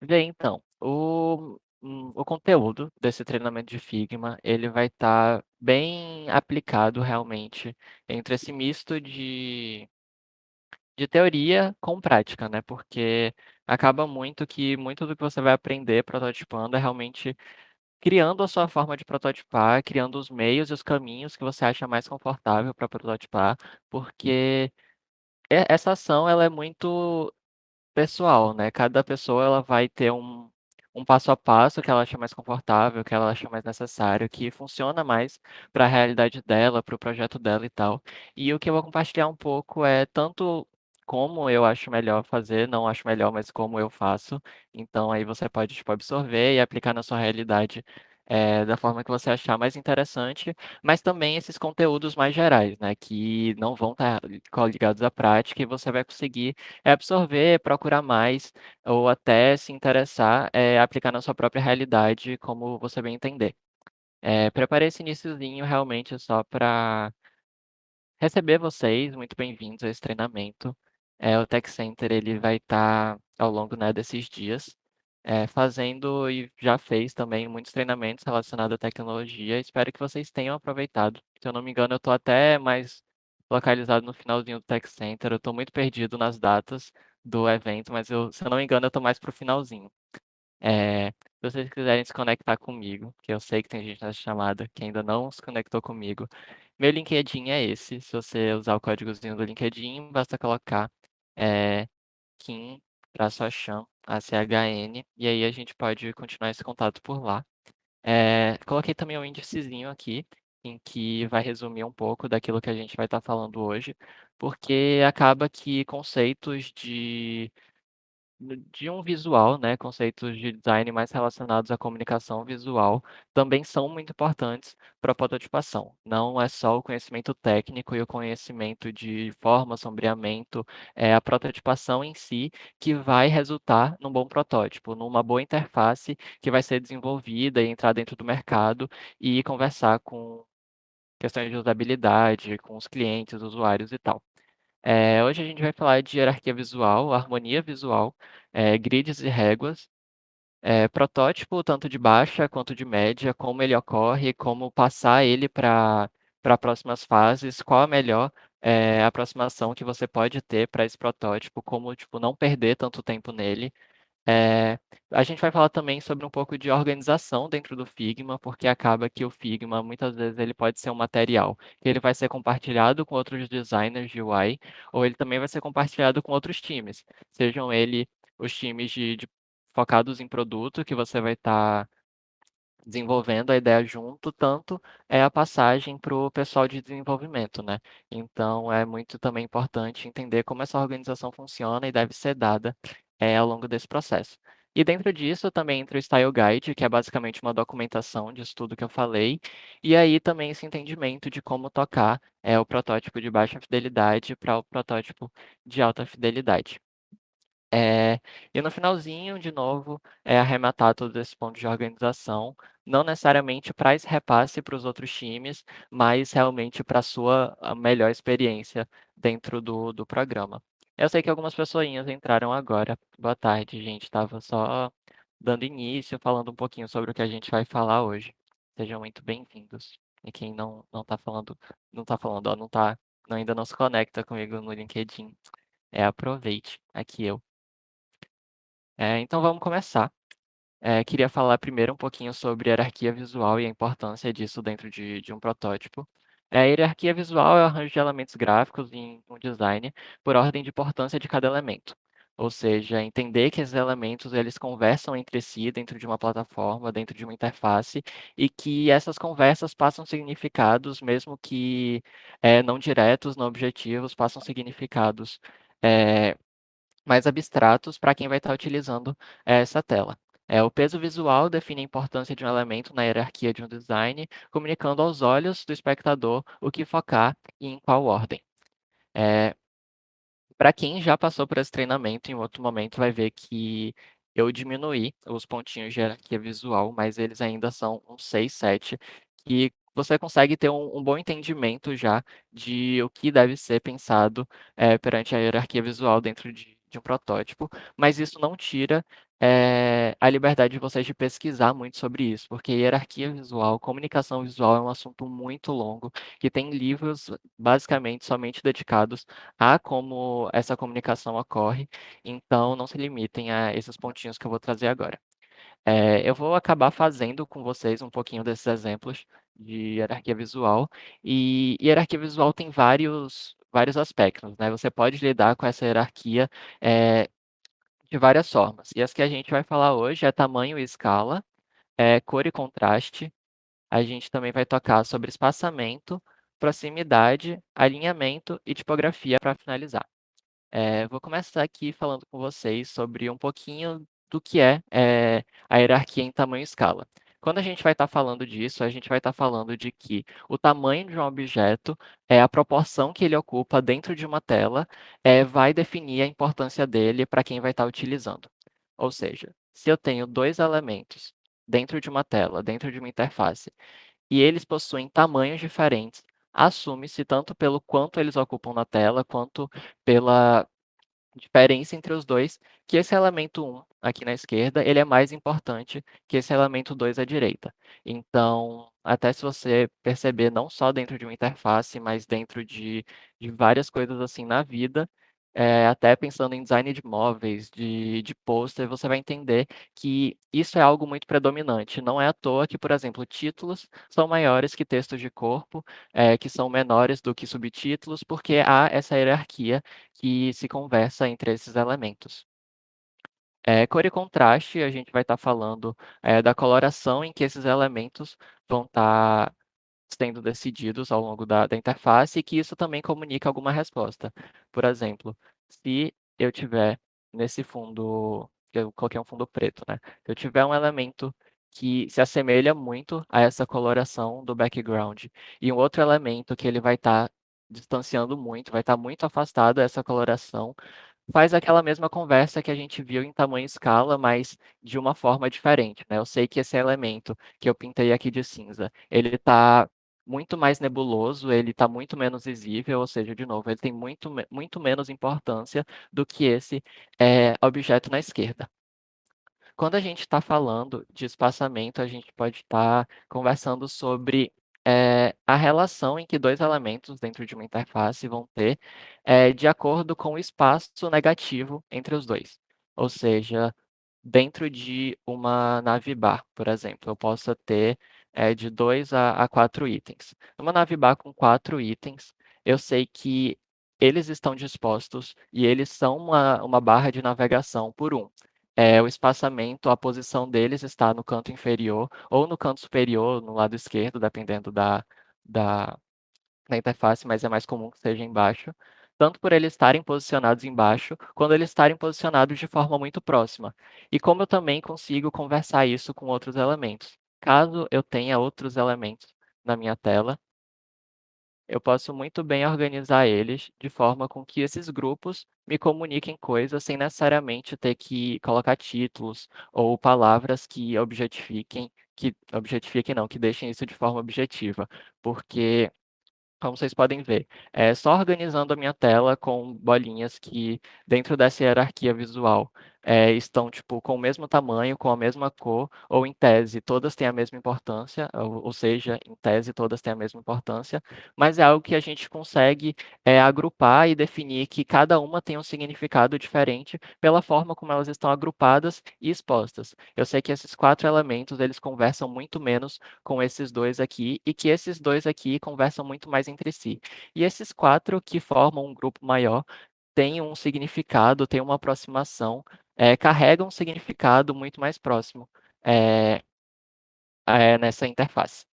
Vê então, o conteúdo desse treinamento de Figma, ele vai estar bem aplicado realmente entre esse misto de teoria com prática, né, porque acaba muito que muito do que você vai aprender prototipando é realmente criando a sua forma de prototipar, criando os meios e os caminhos que você acha mais confortável para prototipar, porque essa ação ela é muito pessoal, né, cada pessoa ela vai ter um passo a passo que ela acha mais confortável, que ela acha mais necessário, que funciona mais para a realidade dela, para o projeto dela e tal. E o que eu vou compartilhar um pouco é tanto como eu acho melhor fazer, não acho melhor, mas como eu faço. Então aí você pode, tipo, absorver e aplicar na sua realidade, da forma que você achar mais interessante, mas também esses conteúdos mais gerais, né, que não vão estar ligados à prática e você vai conseguir absorver, procurar mais, ou até se interessar, aplicar na sua própria realidade, como você bem entender. Preparei esse iniciozinho realmente só para receber vocês, muito bem-vindos a esse treinamento. O Tech Center ele vai estar ao longo, né, desses dias, fazendo e já fez também muitos treinamentos relacionados à tecnologia. Espero que vocês tenham aproveitado. Se eu não me engano, eu estou até mais localizado no finalzinho do Tech Center. Eu estou muito perdido nas datas do evento, mas se eu não me engano, eu estou mais para o finalzinho. Se vocês quiserem se conectar comigo, que eu sei que tem gente nessa chamada que ainda não se conectou comigo, meu LinkedIn é esse. Se você usar o códigozinho do LinkedIn, basta colocar é, Kim-Achan, ACHN, e aí a gente pode continuar esse contato por lá. Coloquei também um índicezinho aqui, em que vai resumir um pouco daquilo que a gente vai estar falando hoje, porque acaba que conceitos de um visual, né, conceitos de design mais relacionados à comunicação visual, também são muito importantes para a prototipação. Não é só o conhecimento técnico e o conhecimento de forma, sombreamento, é a prototipação em si que vai resultar num bom protótipo, numa boa interface que vai ser desenvolvida e entrar dentro do mercado e conversar com questões de usabilidade, com os clientes, usuários e tal. Hoje a gente vai falar de hierarquia visual, harmonia visual, grids e réguas, protótipo tanto de baixa quanto de média, como ele ocorre, como passar ele para próximas fases, qual a melhor aproximação que você pode ter para esse protótipo, como tipo, não perder tanto tempo nele. Eh, a gente vai falar também sobre um pouco de organização dentro do Figma, porque acaba que o Figma, muitas vezes, ele pode ser um material que ele vai ser compartilhado com outros designers de UI, ou ele também vai ser compartilhado com outros times, sejam ele os times focados em produto, que você vai estar desenvolvendo a ideia junto, tanto é a passagem para o pessoal de desenvolvimento, né. Então é muito também importante entender como essa organização funciona e deve ser dada, ao longo desse processo. E dentro disso também entra o Style Guide, que é basicamente uma documentação disso tudo que eu falei, e aí também esse entendimento de como tocar, o protótipo de baixa fidelidade para o protótipo de alta fidelidade. Eh, e no finalzinho, de novo, arrematar todo esse ponto de organização, não necessariamente para esse repasse para os outros times, mas realmente para a sua a melhor experiência dentro do programa. Eu sei que algumas pessoinhas entraram agora. Boa tarde, gente. Estava só dando início, falando um pouquinho sobre o que a gente vai falar hoje. Sejam muito bem-vindos. E quem não está falando, ó, ainda não se conecta comigo no LinkedIn, aproveite. Aqui eu. Então vamos começar. Queria falar primeiro um pouquinho sobre hierarquia visual e a importância disso dentro de um protótipo. A hierarquia visual é o arranjo de elementos gráficos em um design por ordem de importância de cada elemento. Ou seja, entender que esses elementos eles conversam entre si dentro de uma plataforma, dentro de uma interface, e que essas conversas passam significados, mesmo que não diretos, não objetivos, passam significados eh, mais abstratos para quem vai estar utilizando essa tela. O peso visual define a importância de um elemento na hierarquia de um design, comunicando aos olhos do espectador o que focar e em qual ordem. Para quem já passou por esse treinamento, em outro momento vai ver que eu diminuí os pontinhos de hierarquia visual, mas eles ainda são uns 6, 7, que você consegue ter um bom entendimento já de o que deve ser pensado perante a hierarquia visual dentro de um protótipo, mas isso não tira a liberdade de vocês de pesquisar muito sobre isso, porque hierarquia visual, comunicação visual é um assunto muito longo, que tem livros basicamente somente dedicados a como essa comunicação ocorre, então não se limitem a esses pontinhos que eu vou trazer agora. Eu vou acabar fazendo com vocês um pouquinho desses exemplos de hierarquia visual, e hierarquia visual tem vários aspectos, né? Você pode lidar com essa hierarquia, eh, de várias formas. E as que a gente vai falar hoje é tamanho e escala, cor e contraste. A gente também vai tocar sobre espaçamento, proximidade, alinhamento e tipografia para finalizar. Vou começar aqui falando com vocês sobre um pouquinho do que é a hierarquia em tamanho e escala. Quando a gente vai estar falando disso, a gente vai estar falando de que o tamanho de um objeto, a proporção que ele ocupa dentro de uma tela, vai definir a importância dele para quem vai estar utilizando. Ou seja, se eu tenho dois elementos dentro de uma tela, dentro de uma interface, e eles possuem tamanhos diferentes, assume-se tanto pelo quanto eles ocupam na tela, quanto pela diferença entre os 2, que esse elemento um aqui na esquerda, ele é mais importante que esse elemento 2 à direita. Então, até se você perceber não só dentro de uma interface, mas dentro de várias coisas, assim, na vida, até pensando em design de móveis, de pôster, você vai entender que isso é algo muito predominante. Não é à toa que, por exemplo, títulos são maiores que textos de corpo, que são menores do que subtítulos, porque há essa hierarquia que se conversa entre esses elementos. Cor e contraste, a gente vai estar falando, da coloração em que esses elementos vão estar sendo decididos ao longo da interface e que isso também comunica alguma resposta. Por exemplo, se eu tiver nesse fundo, eu coloquei um fundo preto, né? Se eu tiver um elemento que se assemelha muito a essa coloração do background e um outro elemento que ele vai estar distanciando muito, vai estar muito afastado dessa coloração, faz aquela mesma conversa que a gente viu em tamanho e escala, mas de uma forma diferente, né. Eu sei que esse elemento que eu pintei aqui de cinza, ele está muito mais nebuloso, ele está muito menos visível, ou seja, de novo, ele tem muito menos importância do que esse, objeto na esquerda. Quando a gente está falando de espaçamento, a gente pode estar conversando sobre, a relação em que 2 elementos dentro de uma interface vão ter, de acordo com o espaço negativo entre os 2. Ou seja, dentro de uma nave-bar, por exemplo, eu possa ter, de 2 a 4 itens. Numa nave-bar com 4 itens, eu sei que eles estão dispostos e eles são uma barra de navegação por um. O espaçamento, a posição deles está no canto inferior ou no canto superior, no lado esquerdo, dependendo da da interface, mas é mais comum que seja embaixo, tanto por eles estarem posicionados embaixo, quanto eles estarem posicionados de forma muito próxima. E como eu também consigo conversar isso com outros elementos. Caso eu tenha outros elementos na minha tela, eu posso muito bem organizar eles de forma com que esses grupos me comuniquem coisas sem necessariamente ter que colocar títulos ou palavras que objetifiquem não, que deixem isso de forma objetiva, porque como vocês podem ver, é só organizando a minha tela com bolinhas que, dentro dessa hierarquia visual, estão, tipo, com o mesmo tamanho, com a mesma cor, ou em tese todas têm a mesma importância, ou seja, em tese todas têm a mesma importância, mas é algo que a gente consegue, agrupar e definir que cada uma tem um significado diferente pela forma como elas estão agrupadas e expostas. Eu sei que esses 4 elementos, eles conversam muito menos com esses 2 aqui, e que esses 2 aqui conversam muito mais entre si. E esses 4 que formam um grupo maior, têm um significado, têm uma aproximação, carregam um significado muito mais próximo, eh nessa interface.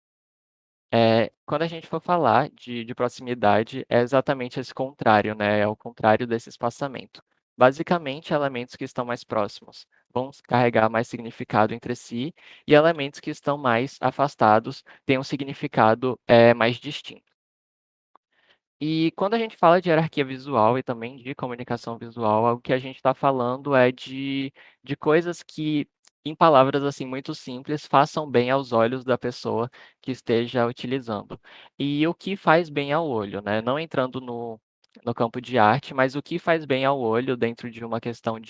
Quando a gente for falar de proximidade, é exatamente esse contrário, né, é o contrário desse espaçamento. Basicamente, elementos que estão mais próximos vão carregar mais significado entre si, e elementos que estão mais afastados têm um significado, mais distinto. E quando a gente fala de hierarquia visual e também de comunicação visual, o que a gente está falando é de coisas que, em palavras assim muito simples, façam bem aos olhos da pessoa que esteja utilizando. E o que faz bem ao olho, né? Não entrando no campo de arte, mas o que faz bem ao olho dentro de uma questão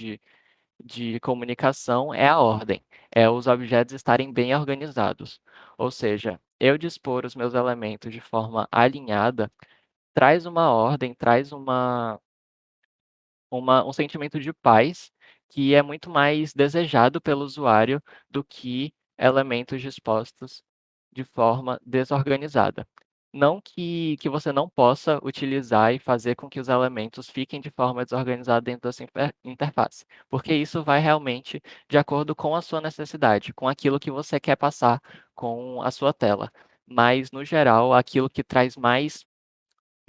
de comunicação é a ordem, é os objetos estarem bem organizados. Ou seja, eu dispor os meus elementos de forma alinhada traz uma ordem, traz um sentimento de paz que é muito mais desejado pelo usuário do que elementos dispostos de forma desorganizada. Não que você não possa utilizar e fazer com que os elementos fiquem de forma desorganizada dentro dessa interface, porque isso vai realmente de acordo com a sua necessidade, com aquilo que você quer passar com a sua tela. Mas, no geral, aquilo que traz mais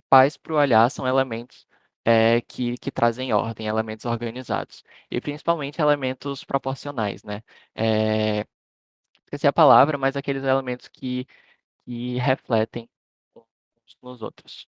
paz para o olhar são elementos, que trazem ordem, elementos organizados. E principalmente elementos proporcionais, né. Esqueci a palavra, mas aqueles elementos que refletem uns nos outros.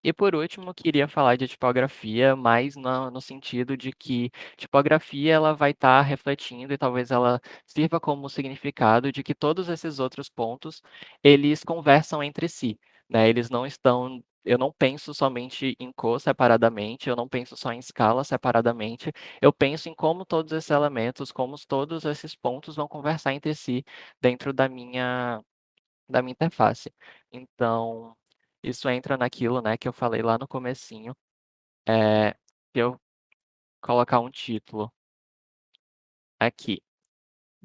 E por último, queria falar de tipografia, mas no sentido de que tipografia ela vai estar refletindo e talvez ela sirva como significado de que todos esses outros pontos, eles conversam entre si, né, eles não estão eu não penso somente em cor separadamente, eu não penso só em escala separadamente, eu penso em como todos esses elementos, como todos esses pontos vão conversar entre si dentro da minha interface. Então, isso entra naquilo, né, que eu falei lá no comecinho, se eu colocar um título aqui,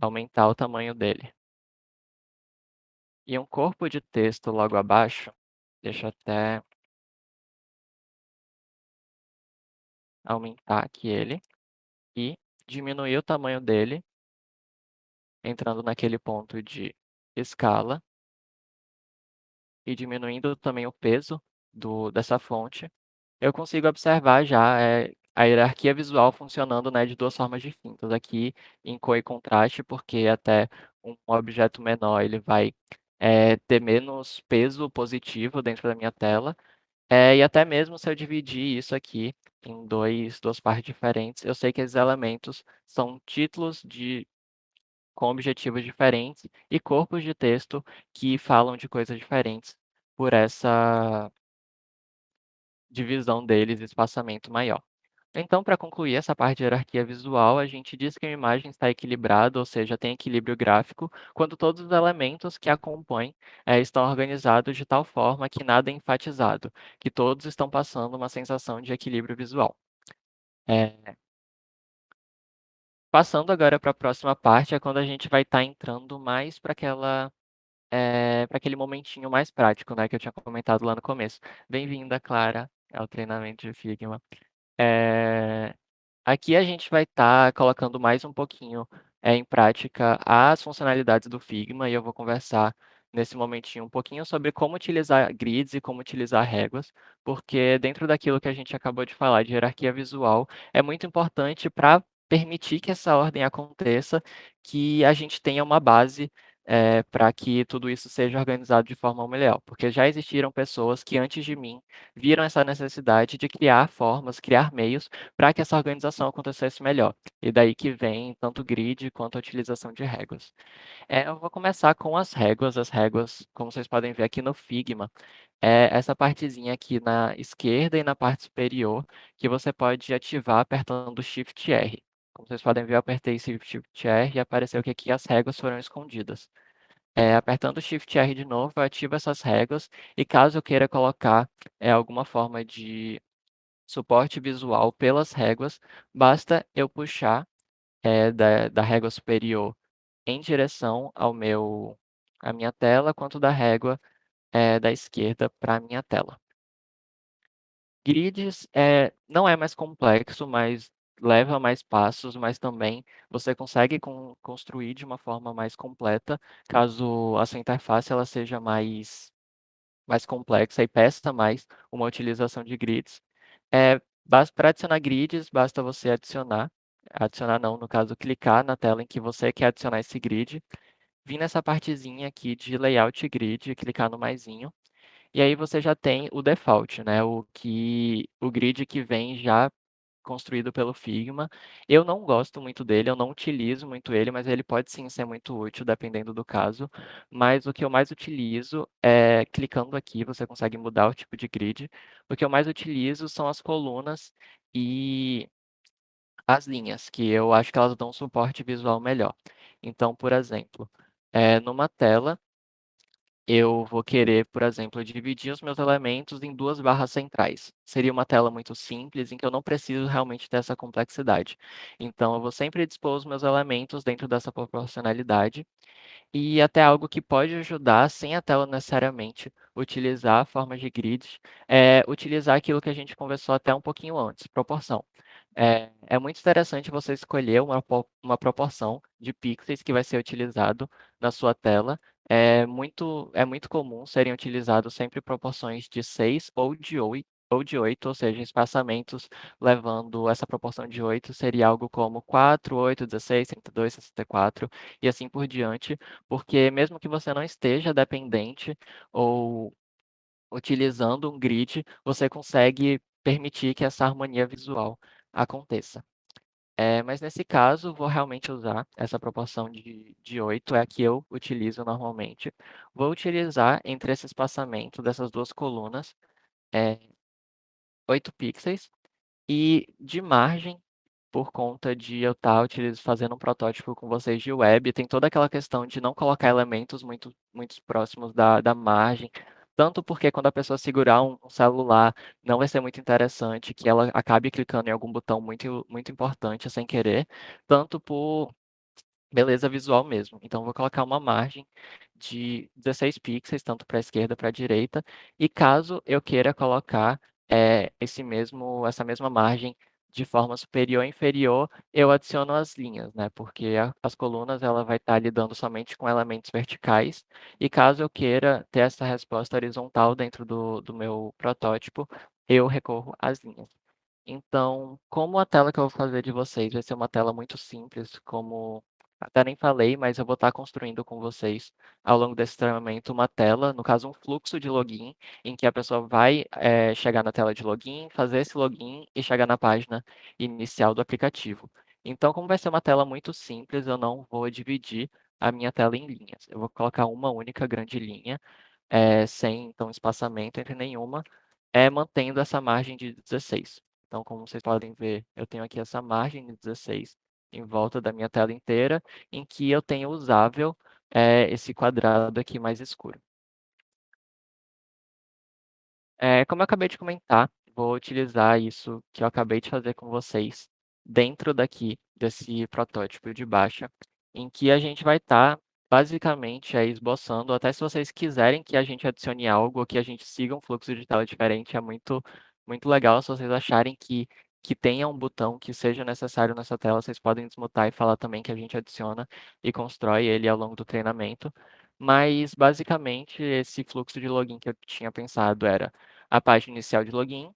aumentar o tamanho dele, e um corpo de texto logo abaixo, deixa eu até aumentar aqui ele, e diminuir o tamanho dele, entrando naquele ponto de escala, e diminuindo também o peso dessa fonte. Eu consigo observar já, a hierarquia visual funcionando, né, de 2 formas distintas. Aqui em cor e contraste, porque até um objeto menor ele vai, ter menos peso positivo dentro da minha tela. E até mesmo se eu dividir isso aqui em 2 partes diferentes, eu sei que esses elementos são títulos com objetivos diferentes e corpos de texto que falam de coisas diferentes por essa divisão deles, espaçamento maior. Então, para concluir essa parte de hierarquia visual, a gente diz que a imagem está equilibrada, ou seja, tem equilíbrio gráfico, quando todos os elementos que a compõem estão organizados de tal forma que nada é enfatizado, que todos estão passando uma sensação de equilíbrio visual. Eh, Passando agora para a próxima parte, é quando a gente vai estar entrando mais para aquele momentinho mais prático, né, que eu tinha comentado lá no começo. Bem-vinda, Clara, ao treinamento de Figma. Eh Aqui a gente vai estar colocando mais um pouquinho, em prática as funcionalidades do Figma e eu vou conversar nesse momentinho um pouquinho sobre como utilizar grids e como utilizar réguas, porque dentro daquilo que a gente acabou de falar de hierarquia visual, é muito importante para permitir que essa ordem aconteça, que a gente tenha uma base, para que tudo isso seja organizado de forma melhor, porque já existiram pessoas que antes de mim viram essa necessidade de criar formas, criar meios para que essa organização acontecesse melhor. E daí que vem tanto o grid quanto a utilização de réguas. Eu vou começar com as réguas, como vocês podem ver aqui no Figma, é essa partezinha aqui na esquerda e na parte superior, que você pode ativar apertando Shift R. Como vocês podem ver, eu apertei Shift R e apareceu que aqui as réguas foram escondidas. Apertando Shift R de novo, eu ativo essas réguas e caso eu queira colocar alguma forma de suporte visual pelas réguas, basta eu puxar, da régua superior em direção à minha tela, quanto da régua, da esquerda para a minha tela. Grids, não é mais complexo, mas leva mais passos, mas também você consegue construir de uma forma mais completa, caso a sua interface ela seja mais complexa e peça mais uma utilização de grids. Para adicionar grids, basta você adicionar não, no caso, clicar na tela em que você quer adicionar esse grid, vir nessa partezinha aqui de layout grid, clicar no maisinho, e aí você já tem o default, né, o grid que vem já construído pelo Figma. Eu não gosto muito dele, eu não utilizo muito ele, mas ele pode sim ser muito útil dependendo do caso. Mas o que eu mais utilizo é clicando aqui, você consegue mudar o tipo de grid. O que eu mais utilizo são as colunas e as linhas, que eu acho que elas dão um suporte visual melhor. Então, por exemplo, numa tela, eu vou querer, por exemplo, dividir os meus elementos em 2 barras centrais. Seria uma tela muito simples, em que eu não preciso realmente ter essa complexidade. Então, eu vou sempre dispor os meus elementos dentro dessa proporcionalidade, e até algo que pode ajudar, sem a tela necessariamente utilizar formas de grids, é utilizar aquilo que a gente conversou até um pouquinho antes, proporção. É muito interessante você escolher uma proporção de pixels que vai ser utilizado na sua tela. É muito comum serem utilizados sempre proporções de 6 ou de 8, ou seja, espaçamentos levando essa proporção de 8 seria algo como 4, 8, 16, 32, 64 e assim por diante, porque mesmo que você não esteja dependente ou utilizando um grid, você consegue permitir que essa harmonia visual aconteça. Mas nesse caso, vou realmente usar essa proporção de 8, é a que eu utilizo normalmente. Vou utilizar entre esse espaçamento dessas duas colunas, eh, 8 pixels, e de margem, por conta de eu estar fazendo um protótipo com vocês de web, tem toda aquela questão de não colocar elementos muito próximos da margem, tanto porque quando a pessoa segurar um celular, não vai ser muito interessante que ela acabe clicando em algum botão muito importante sem querer, tanto por beleza visual mesmo. Então vou colocar uma margem de 16 pixels, tanto para a esquerda para a direita, e caso eu queira colocar essa mesma margem de forma superior ou inferior, eu adiciono as linhas, né? Porque as colunas ela vai estar lidando somente com elementos verticais, e caso eu queira ter essa resposta horizontal dentro do meu protótipo, eu recorro às linhas. Então, como a tela que eu vou fazer de vocês vai ser uma tela muito simples, como até nem falei, mas eu vou estar construindo com vocês ao longo desse treinamento uma tela, no caso um fluxo de login, em que a pessoa vai chegar na tela de login, fazer esse login e chegar na página inicial do aplicativo. Então, como vai ser uma tela muito simples, eu não vou dividir a minha tela em linhas. Eu vou colocar uma única grande linha, sem então espaçamento entre nenhuma, mantendo essa margem de 16. Então, como vocês podem ver, eu tenho aqui essa margem de 16 em volta da minha tela inteira, em que eu tenho usável esse quadrado aqui mais escuro. Como eu acabei de comentar, vou utilizar isso que eu acabei de fazer com vocês dentro daqui desse protótipo de baixa, em que a gente vai estar basicamente esboçando, até se vocês quiserem que a gente adicione algo ou que a gente siga um fluxo de tela diferente, é muito legal se vocês acharem que tenha um botão que seja necessário nessa tela, vocês podem desmutar e falar também que a gente adiciona e constrói ele ao longo do treinamento. Mas basicamente esse fluxo de login que eu tinha pensado era a página inicial de login,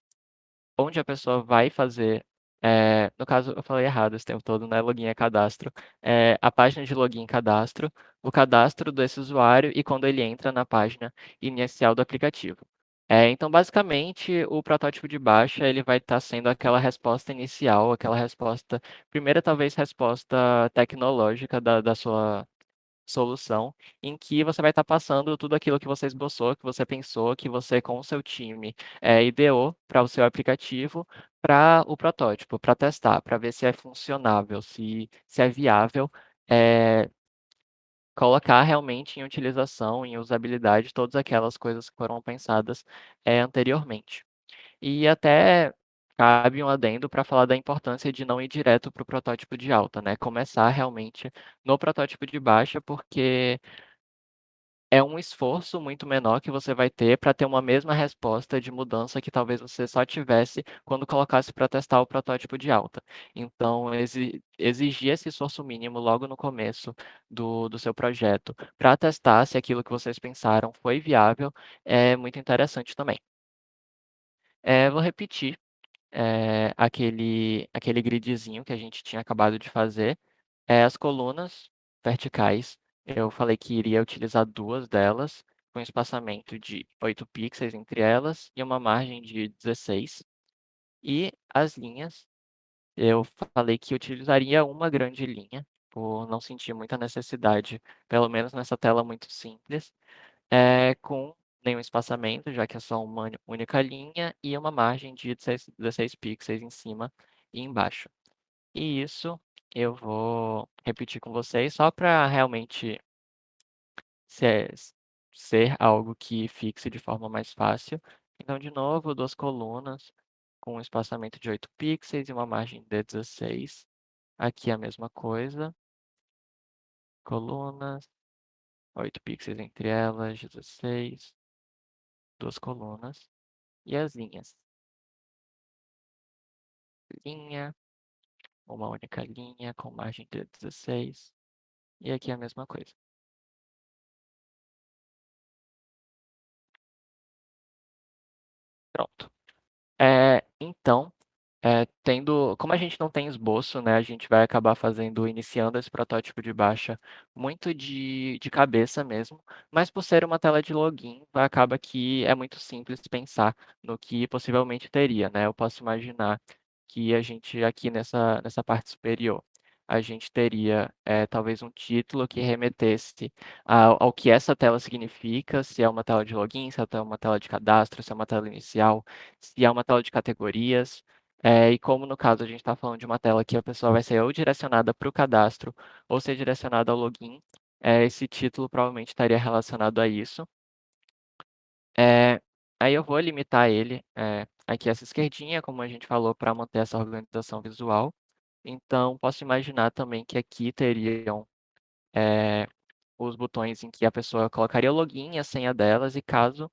onde a pessoa vai fazer, no caso eu falei errado esse tempo todo, né, login é cadastro, a página de login cadastro, o cadastro desse usuário e quando ele entra na página inicial do aplicativo. Então basicamente o protótipo de baixa ele vai estar sendo aquela resposta inicial, aquela resposta, primeira talvez resposta tecnológica da sua solução, em que você vai estar passando tudo aquilo que você esboçou, que você pensou, que você com o seu time, ideou para o seu aplicativo, para o protótipo, para testar, para ver se é funcionável, se é viável, eh, colocar realmente em utilização, em usabilidade, todas aquelas coisas que foram pensadas, anteriormente. E até cabe um adendo para falar da importância de não ir direto para o protótipo de alta, né, começar realmente no protótipo de baixa, porque é um esforço muito menor que você vai ter para ter uma mesma resposta de mudança que talvez você só tivesse quando colocasse para testar o protótipo de alta. Então, exigir esse esforço mínimo logo no começo do seu projeto para testar se aquilo que vocês pensaram foi viável é muito interessante também. Vou repetir aquele gridzinho que a gente tinha acabado de fazer. As colunas verticais, eu falei que iria utilizar 2 delas, com espaçamento de 8 pixels entre elas e uma margem de 16. E as linhas, eu falei que utilizaria uma grande linha, por não sentir muita necessidade, pelo menos nessa tela muito simples, com nenhum espaçamento, já que é só uma única linha, e uma margem de 16 pixels em cima e embaixo. E isso eu vou repetir com vocês só para realmente ser ser algo que fixe de forma mais fácil. Então, de novo, 2 colunas com um espaçamento de 8 pixels e uma margem de 16. Aqui a mesma coisa, colunas, 8 pixels entre elas, 16, 2 colunas. E as linhas, linha, uma única linha com margem de 16. E aqui a mesma coisa. Pronto. Então, como a gente não tem esboço, né, a gente vai acabar iniciando esse protótipo de baixa muito de cabeça mesmo, mas por ser uma tela de login, acaba que é muito simples pensar no que possivelmente teria, né? Eu posso imaginar que a gente aqui nessa parte superior, a gente teria talvez um título que remetesse ao que essa tela significa, se é uma tela de login, se é uma tela de cadastro, se é uma tela inicial, se é uma tela de categorias. E como no caso a gente está falando de uma tela que a pessoa vai ser ou direcionada para o cadastro ou ser direcionada ao login, esse título provavelmente estaria relacionado a isso. Eh, Aí eu vou limitar ele aqui essa esquerdinha, como a gente falou, para manter essa organização visual. Então posso imaginar também que aqui teriam eh, os botões em que a pessoa colocaria o login e a senha delas, e caso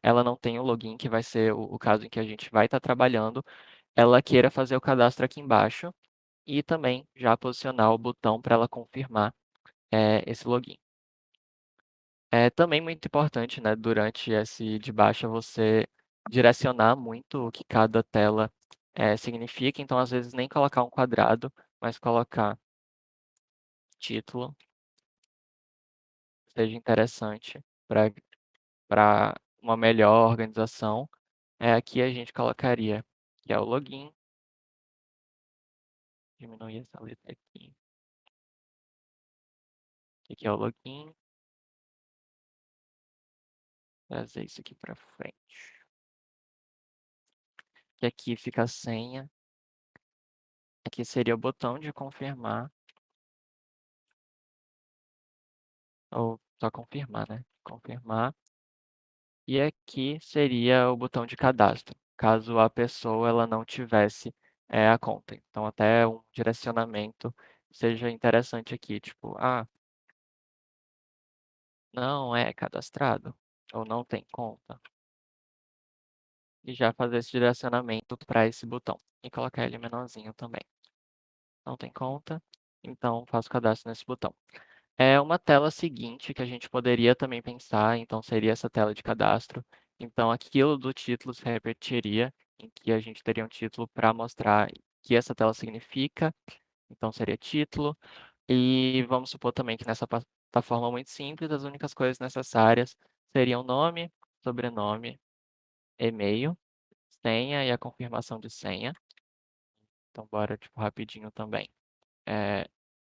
ela não tenha o login, que vai ser o caso em que a gente vai estar trabalhando, ela queira fazer o cadastro aqui embaixo e também já posicionar o botão para ela confirmar esse login. É também muito importante, né, durante esse de baixa, você direcionar muito o que cada tela significa. Então, às vezes, nem colocar um quadrado, mas colocar título, seja interessante para uma melhor organização. Aqui a gente colocaria que é o login, diminuir essa letra aqui, que é o login, trazer isso aqui para frente. Que aqui fica a senha, aqui seria o botão de confirmar, ou só confirmar, né? Confirmar. E aqui seria o botão de cadastro, caso a pessoa ela não tivesse a conta. Então, até um direcionamento seja interessante aqui, tipo, não é cadastrado, ou não tem conta. E já fazer esse direcionamento para esse botão. E colocar ele menorzinho também. Não tem conta, então faço cadastro nesse botão. É uma tela seguinte que a gente poderia também pensar, então seria essa tela de cadastro. Então aquilo do título se repetiria, em que a gente teria um título para mostrar o que essa tela significa, então seria título. E vamos supor também que nessa plataforma muito simples, as únicas coisas necessárias seriam nome, sobrenome, e-mail, senha e a confirmação de senha. Então bora tipo rapidinho também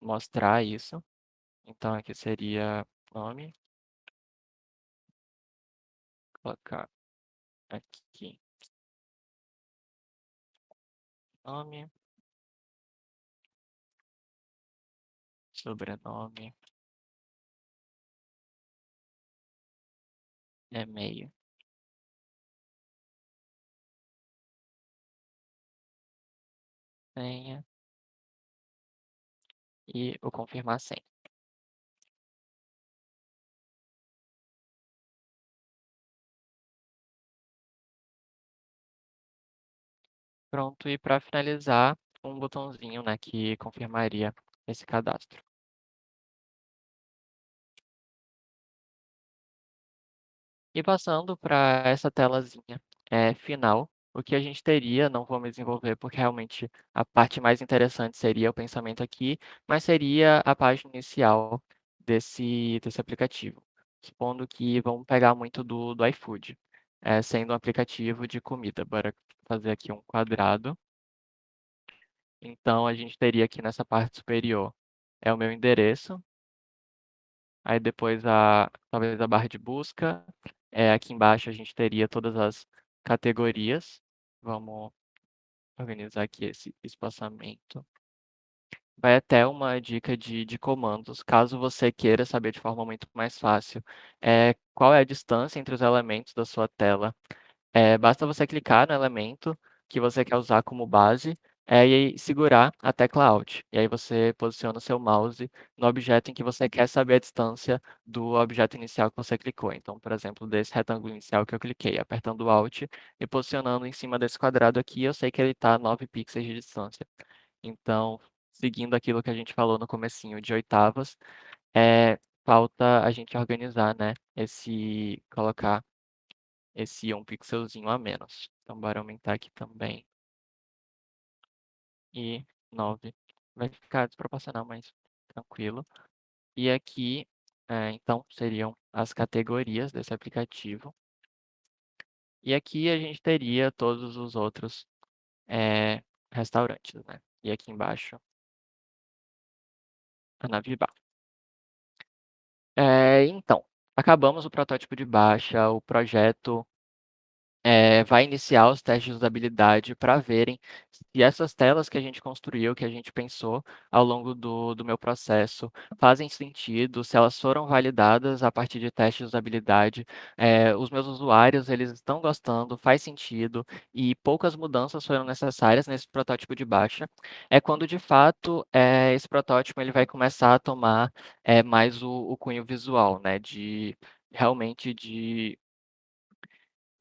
mostrar isso. Então aqui seria nome, colocar aqui nome, sobrenome, e-mail, senha e o confirmar senha. Pronto, e para finalizar, um botãozinho, né, que confirmaria esse cadastro. E passando para essa telazinha final, o que a gente teria, não vou me desenvolver porque realmente a parte mais interessante seria o pensamento aqui, mas seria a página inicial desse aplicativo. Supondo que vamos pegar muito do iFood, sendo um aplicativo de comida. Bora fazer aqui um quadrado. Então a gente teria aqui nessa parte superior o meu endereço, aí depois talvez a barra de busca. Aqui embaixo a gente teria todas as categorias. Vamos organizar aqui esse espaçamento. Vai até uma dica de comandos, caso você queira saber de forma muito mais fácil, qual é a distância entre os elementos da sua tela. Basta você clicar no elemento que você quer usar como base, e aí segurar a tecla Alt. E aí você posiciona o seu mouse no objeto em que você quer saber a distância do objeto inicial que você clicou. Então, por exemplo, desse retângulo inicial que eu cliquei, apertando Alt e posicionando em cima desse quadrado aqui, eu sei que ele está a 9 pixels de distância. Então, seguindo aquilo que a gente falou no comecinho de oitavas, falta a gente organizar, né, colocar esse um pixelzinho a menos. Então bora aumentar aqui também. E 9. Vai ficar desproporcional, mas tranquilo. E aqui, então, seriam as categorias desse aplicativo. E aqui a gente teria todos os outros restaurantes, né? E aqui embaixo, a Navibar. Então, acabamos o protótipo de baixa, o projeto vai iniciar os testes de usabilidade para verem se essas telas que a gente construiu, que a gente pensou ao longo do meu processo, fazem sentido, se elas foram validadas a partir de testes de usabilidade, os meus usuários eles estão gostando, faz sentido e poucas mudanças foram necessárias nesse protótipo de baixa. É quando de fato esse protótipo ele vai começar a tomar mais o cunho visual, né, de realmente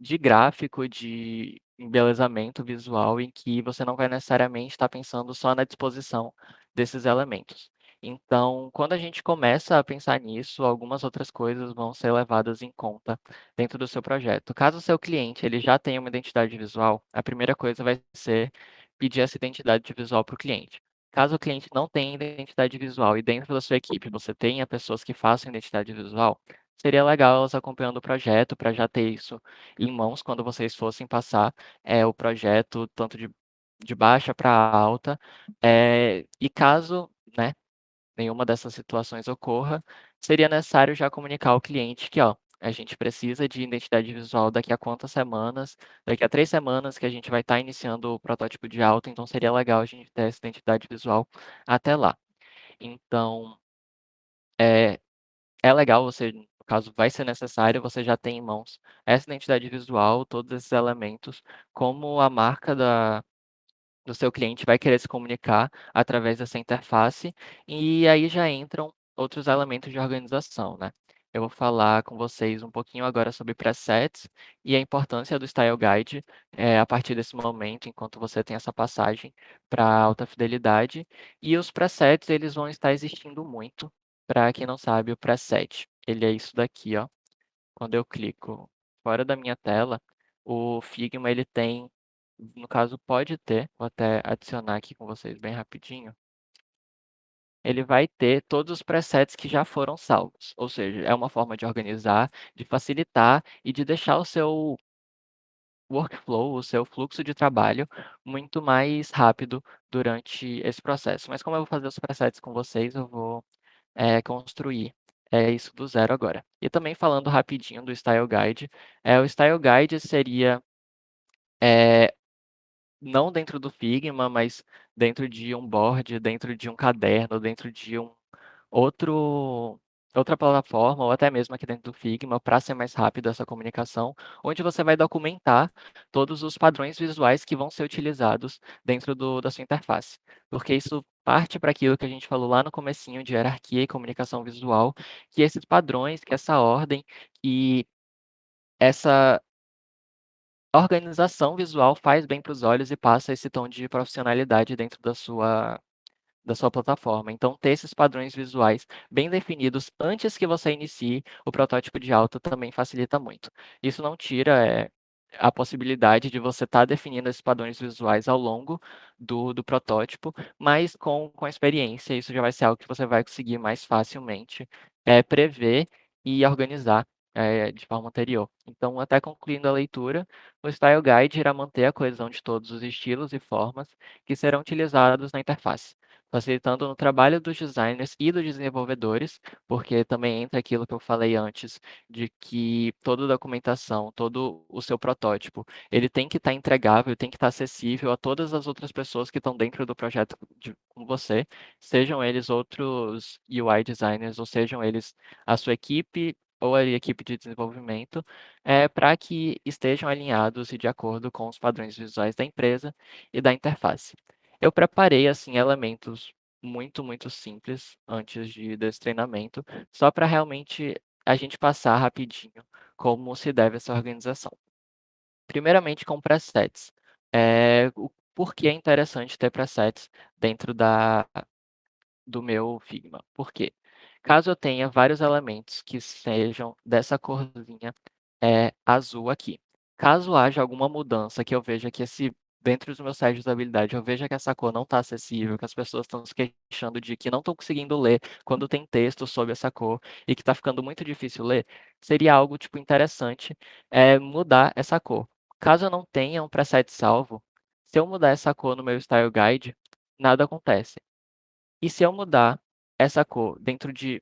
de gráfico, de embelezamento visual, em que você não vai necessariamente estar pensando só na disposição desses elementos. Então, quando a gente começa a pensar nisso, algumas outras coisas vão ser levadas em conta dentro do seu projeto. Caso o seu cliente ele já tenha uma identidade visual, a primeira coisa vai ser pedir essa identidade visual para o cliente. Caso o cliente não tenha identidade visual e dentro da sua equipe você tenha pessoas que façam identidade visual, seria legal elas acompanhando o projeto para já ter isso em mãos quando vocês fossem passar o projeto tanto de baixa para alta. E caso, né, nenhuma dessas situações ocorra, seria necessário já comunicar ao cliente que, ó, a gente precisa de identidade visual daqui a quantas semanas, daqui a 3 semanas que a gente vai estar iniciando o protótipo de alta, então seria legal a gente ter essa identidade visual até lá. Então, é é legal você, no caso vai ser necessário, você já tem em mãos essa identidade visual, todos esses elementos, como a marca do seu cliente vai querer se comunicar através dessa interface, e aí já entram outros elementos de organização, né. Eu vou falar com vocês um pouquinho agora sobre presets e a importância do Style Guide, a partir desse momento, enquanto você tem essa passagem para alta fidelidade. E os presets, eles vão estar existindo muito. Para quem não sabe, o preset, ele é isso daqui, ó. Quando eu clico fora da minha tela, o Figma ele tem, no caso pode ter, vou até adicionar aqui com vocês bem rapidinho, ele vai ter todos os presets que já foram salvos, ou seja, é uma forma de organizar, de facilitar e de deixar o seu workflow, o seu fluxo de trabalho muito mais rápido durante esse processo. Mas como eu vou fazer os presets com vocês, eu vou construir isso do zero agora. E também falando rapidinho do Style Guide, o Style Guide seria, eh, não dentro do Figma, mas dentro de um board, dentro de um caderno, dentro de outro outra plataforma ou até mesmo aqui dentro do Figma, para ser mais rápido essa comunicação, onde você vai documentar todos os padrões visuais que vão ser utilizados dentro da sua interface. Porque isso parte para aquilo que a gente falou lá no comecinho de hierarquia e comunicação visual, que esses padrões, que essa ordem, que essa organização visual faz bem para os olhos e passa esse tom de profissionalidade dentro da sua plataforma. Então, ter esses padrões visuais bem definidos antes que você inicie o protótipo de alta também facilita muito. Isso não tira a possibilidade de você estar definindo esses padrões visuais ao longo do protótipo, mas com a experiência, isso já vai ser algo que você vai conseguir mais facilmente prever e organizar de forma anterior. Então, até concluindo a leitura, o Style Guide irá manter a coesão de todos os estilos e formas que serão utilizados na interface, facilitando no trabalho dos designers e dos desenvolvedores, porque também entra aquilo que eu falei antes, de que toda documentação, todo o seu protótipo, ele tem que estar entregável, tem que estar acessível a todas as outras pessoas que estão dentro do projeto com você, sejam eles outros UI designers, ou sejam eles a sua equipe ou a equipe de desenvolvimento, para que estejam alinhados e de acordo com os padrões visuais da empresa e da interface. Eu preparei assim elementos muito simples antes desse treinamento, só para realmente a gente passar rapidinho como se deve essa organização. Primeiramente com presets. O porquê é interessante ter presets dentro do meu Figma. Por quê? Caso eu tenha vários elementos que sejam dessa corzinha azul aqui. Caso haja alguma mudança que eu veja que dentro dos meus sites de usabilidade, eu veja que essa cor não está acessível, que as pessoas estão se queixando de que não estão conseguindo ler quando tem texto sobre essa cor e que está ficando muito difícil ler, seria algo tipo interessante mudar essa cor. Caso eu não tenha um preset salvo, se eu mudar essa cor no meu Style Guide, nada acontece. E se eu mudar essa cor dentro de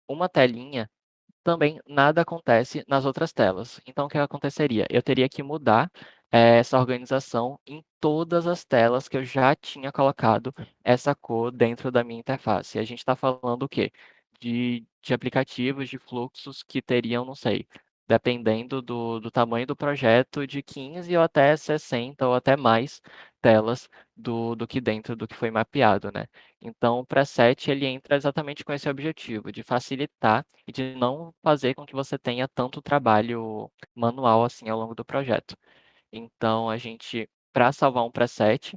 uma telinha, também nada acontece nas outras telas. Então, o que aconteceria? Eu teria que mudar essa organização em todas as telas que eu já tinha colocado essa cor dentro da minha interface. E a gente está falando o quê? De aplicativos, de fluxos que teriam, não sei, dependendo do tamanho do projeto, de 15 ou até 60 ou até mais telas do que dentro do que foi mapeado, né? Então, o preset ele entra exatamente com esse objetivo, de facilitar e de não fazer com que você tenha tanto trabalho manual assim ao longo do projeto. Então, para salvar um preset,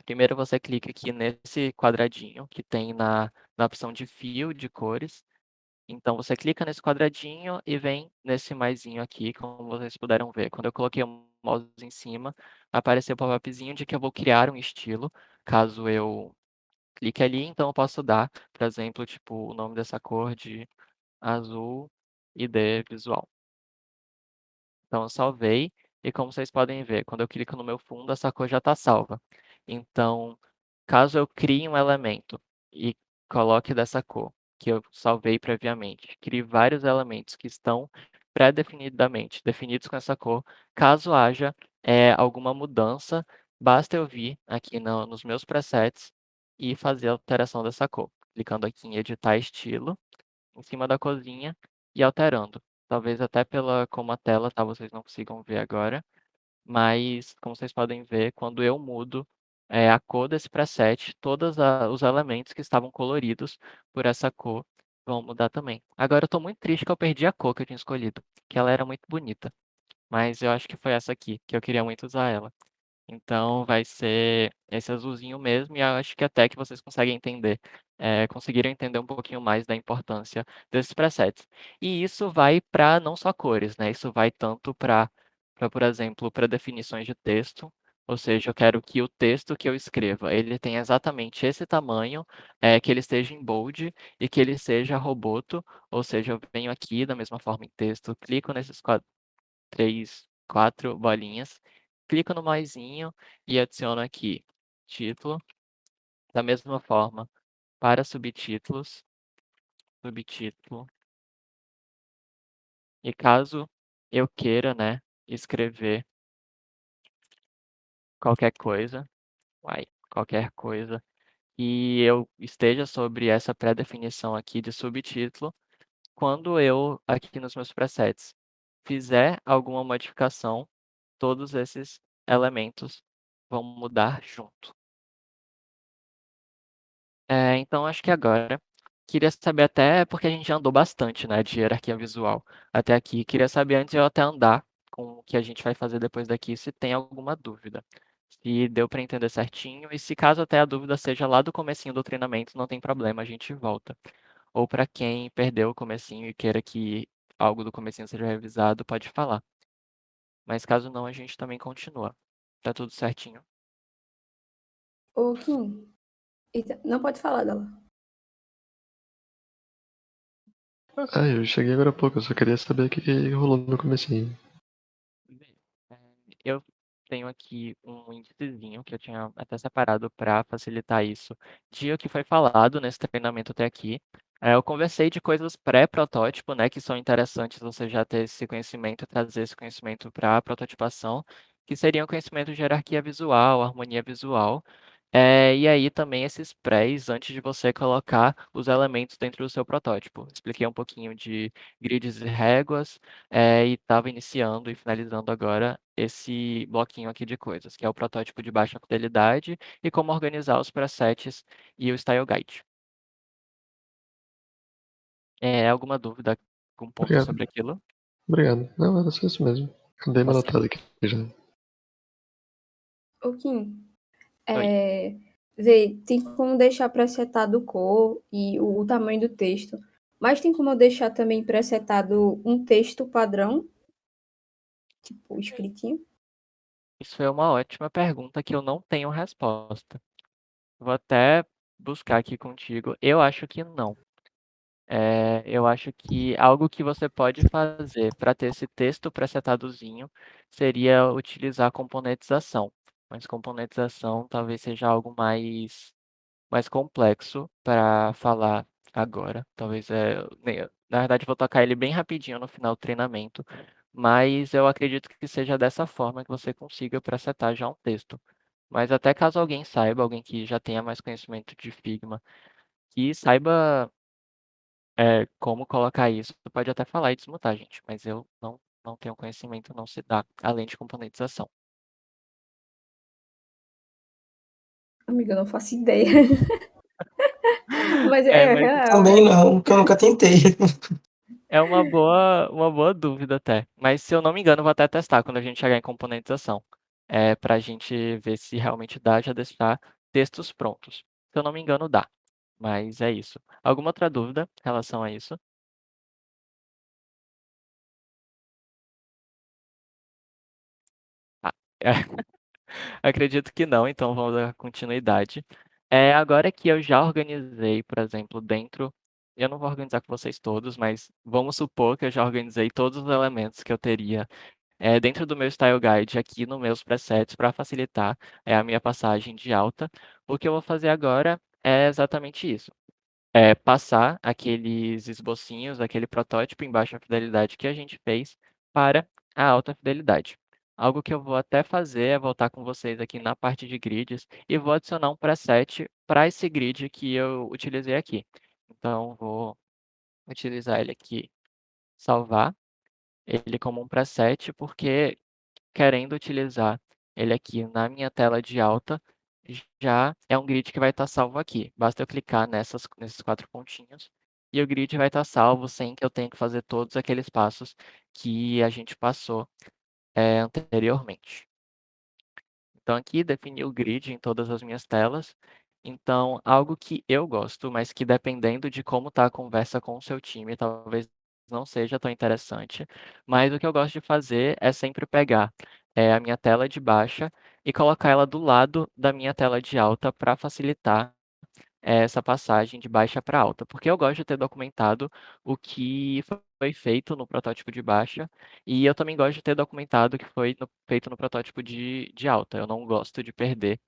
primeiro você clica aqui nesse quadradinho que tem na opção de fio de cores. Então, você clica nesse quadradinho e vem nesse maisinho aqui, como vocês puderam ver. Quando eu coloquei o mouse em cima, apareceu o pop-upzinho de que eu vou criar um estilo, caso eu clique ali, então eu posso dar, por exemplo, tipo, o nome dessa cor de azul ID visual. Então eu salvei e como vocês podem ver, quando eu clico no meu fundo, essa cor já está salva. Então, caso eu crie um elemento e coloque dessa cor, que eu salvei previamente, crie vários elementos que estão pré-definidamente definidos com essa cor, caso haja alguma mudança, basta eu vir aqui nos meus presets e fazer a alteração dessa cor, clicando aqui em editar estilo, em cima da corzinha e alterando. Talvez até pela como a tela tá, vocês não consigam ver agora, mas como vocês podem ver, quando eu mudo, a cor desse preset, todos os elementos que estavam coloridos por essa cor vão mudar também. Agora eu estou muito triste que eu perdi a cor que eu tinha escolhido, que ela era muito bonita, mas eu acho que foi essa aqui, que eu queria muito usar ela. Então vai ser esse azulzinho mesmo, e eu acho que até que vocês conseguem entender, conseguiram entender um pouquinho mais da importância desses presets. E isso vai para não só cores, né? Isso vai tanto para, por exemplo, para definições de texto, ou seja, eu quero que o texto que eu escreva, ele tenha exatamente esse tamanho, que ele esteja em bold e que ele seja roboto, ou seja, eu venho aqui da mesma forma em texto, clico nesses 3, 4 bolinhas, clico no maisinho e adiciono aqui título. Da mesma forma, para subtítulos, subtítulo. E caso eu queira, né, escrever qualquer coisa, qualquer coisa, e eu esteja sobre essa pré-definição aqui de subtítulo, quando eu, aqui nos meus presets, fizer alguma modificação, todos esses elementos vão mudar junto. Então acho que agora queria saber até porque a gente já andou bastante, né, de hierarquia visual até aqui. Queria saber antes de eu até andar com o que a gente vai fazer depois daqui, se tem alguma dúvida. Se deu para entender certinho e se caso até a dúvida seja lá do comecinho do treinamento, não tem problema, a gente volta. Ou para quem perdeu o comecinho e queira que algo do comecinho seja revisado, pode falar. Mas caso não, a gente também continua. Tá tudo certinho. Ô, Kim, eita, não pode falar dela. Ah, eu cheguei agora há pouco, eu só queria saber o que rolou no comecinho. Bem, eu tenho aqui um índicezinho que eu tinha até separado para facilitar isso, de o que foi falado nesse treinamento até aqui. Eu conversei de coisas pré-protótipo, né, que são interessantes você já ter esse conhecimento e trazer esse conhecimento para a prototipação, que seriam conhecimento de hierarquia visual, harmonia visual, e aí também esses prés antes de você colocar os elementos dentro do seu protótipo. Expliquei um pouquinho de grids e réguas, e estava iniciando e finalizando agora esse bloquinho aqui de coisas, que é o protótipo de baixa fidelidade e como organizar os presets e o Style Guide. Alguma dúvida, algum ponto Obrigado. sobre aquilo? Obrigado. Não, era só isso mesmo. Dei Tá uma certo. notada aqui já. Ô, Kim, Oi. vê, tem como deixar presetado cor e o tamanho do texto, mas tem como eu deixar também presetado um texto padrão, tipo, escritinho? Isso é uma ótima pergunta que eu não tenho resposta. Vou até buscar aqui contigo. Eu acho que não. Eu acho que algo que você pode fazer para ter esse texto presetadozinho seria utilizar componentização. Mas componentização talvez seja algo mais complexo para falar agora. Talvez na verdade, vou tocar ele bem rapidinho no final do treinamento, mas eu acredito que seja dessa forma que você consiga presetar já um texto. Mas até caso alguém saiba, alguém que já tenha mais conhecimento de Figma, que saiba como colocar isso, tu pode até falar e desmutar, gente, mas eu não tenho conhecimento, não se dá, além de componentização. Amiga, eu não faço ideia. Mas É, é mas real, Também não, porque eu nunca tentei. é uma boa dúvida até. Mas se eu não me engano, eu vou até testar quando a gente chegar em componentização. Pra gente ver se realmente dá, já deixar textos prontos. Se eu não me engano, dá. Mas é isso. Alguma outra dúvida em relação a isso? Ah, acredito que não, então vamos dar continuidade. Agora que eu já organizei, por exemplo, dentro. Eu não vou organizar com vocês todos, mas vamos supor que eu já organizei todos os elementos que eu teria dentro do meu Style Guide aqui nos meus presets para facilitar a minha passagem de alta. O que eu vou fazer agora é exatamente isso. Passar aqueles esbocinhos, aquele protótipo em baixa fidelidade que a gente fez para a alta fidelidade. Algo que eu vou até fazer é voltar com vocês aqui na parte de grids e vou adicionar um preset para esse grid que eu utilizei aqui. Então, vou utilizar ele aqui, salvar ele como um preset, porque querendo utilizar ele aqui na minha tela de alta, já é um grid que vai estar salvo aqui. Basta eu clicar nesses 4 pontinhos e o grid vai estar salvo sem que eu tenha que fazer todos aqueles passos que a gente passou anteriormente. Então aqui defini o grid em todas as minhas telas. Então, algo que eu gosto, mas que dependendo de como está a conversa com o seu time, talvez não seja tão interessante. Mas o que eu gosto de fazer é sempre pegar a minha tela de baixa e colocar ela do lado da minha tela de alta para facilitar essa passagem de baixa para alta, porque eu gosto de ter documentado o que foi feito no protótipo de baixa, e eu também gosto de ter documentado o que foi feito no protótipo de alta. Eu não gosto de perder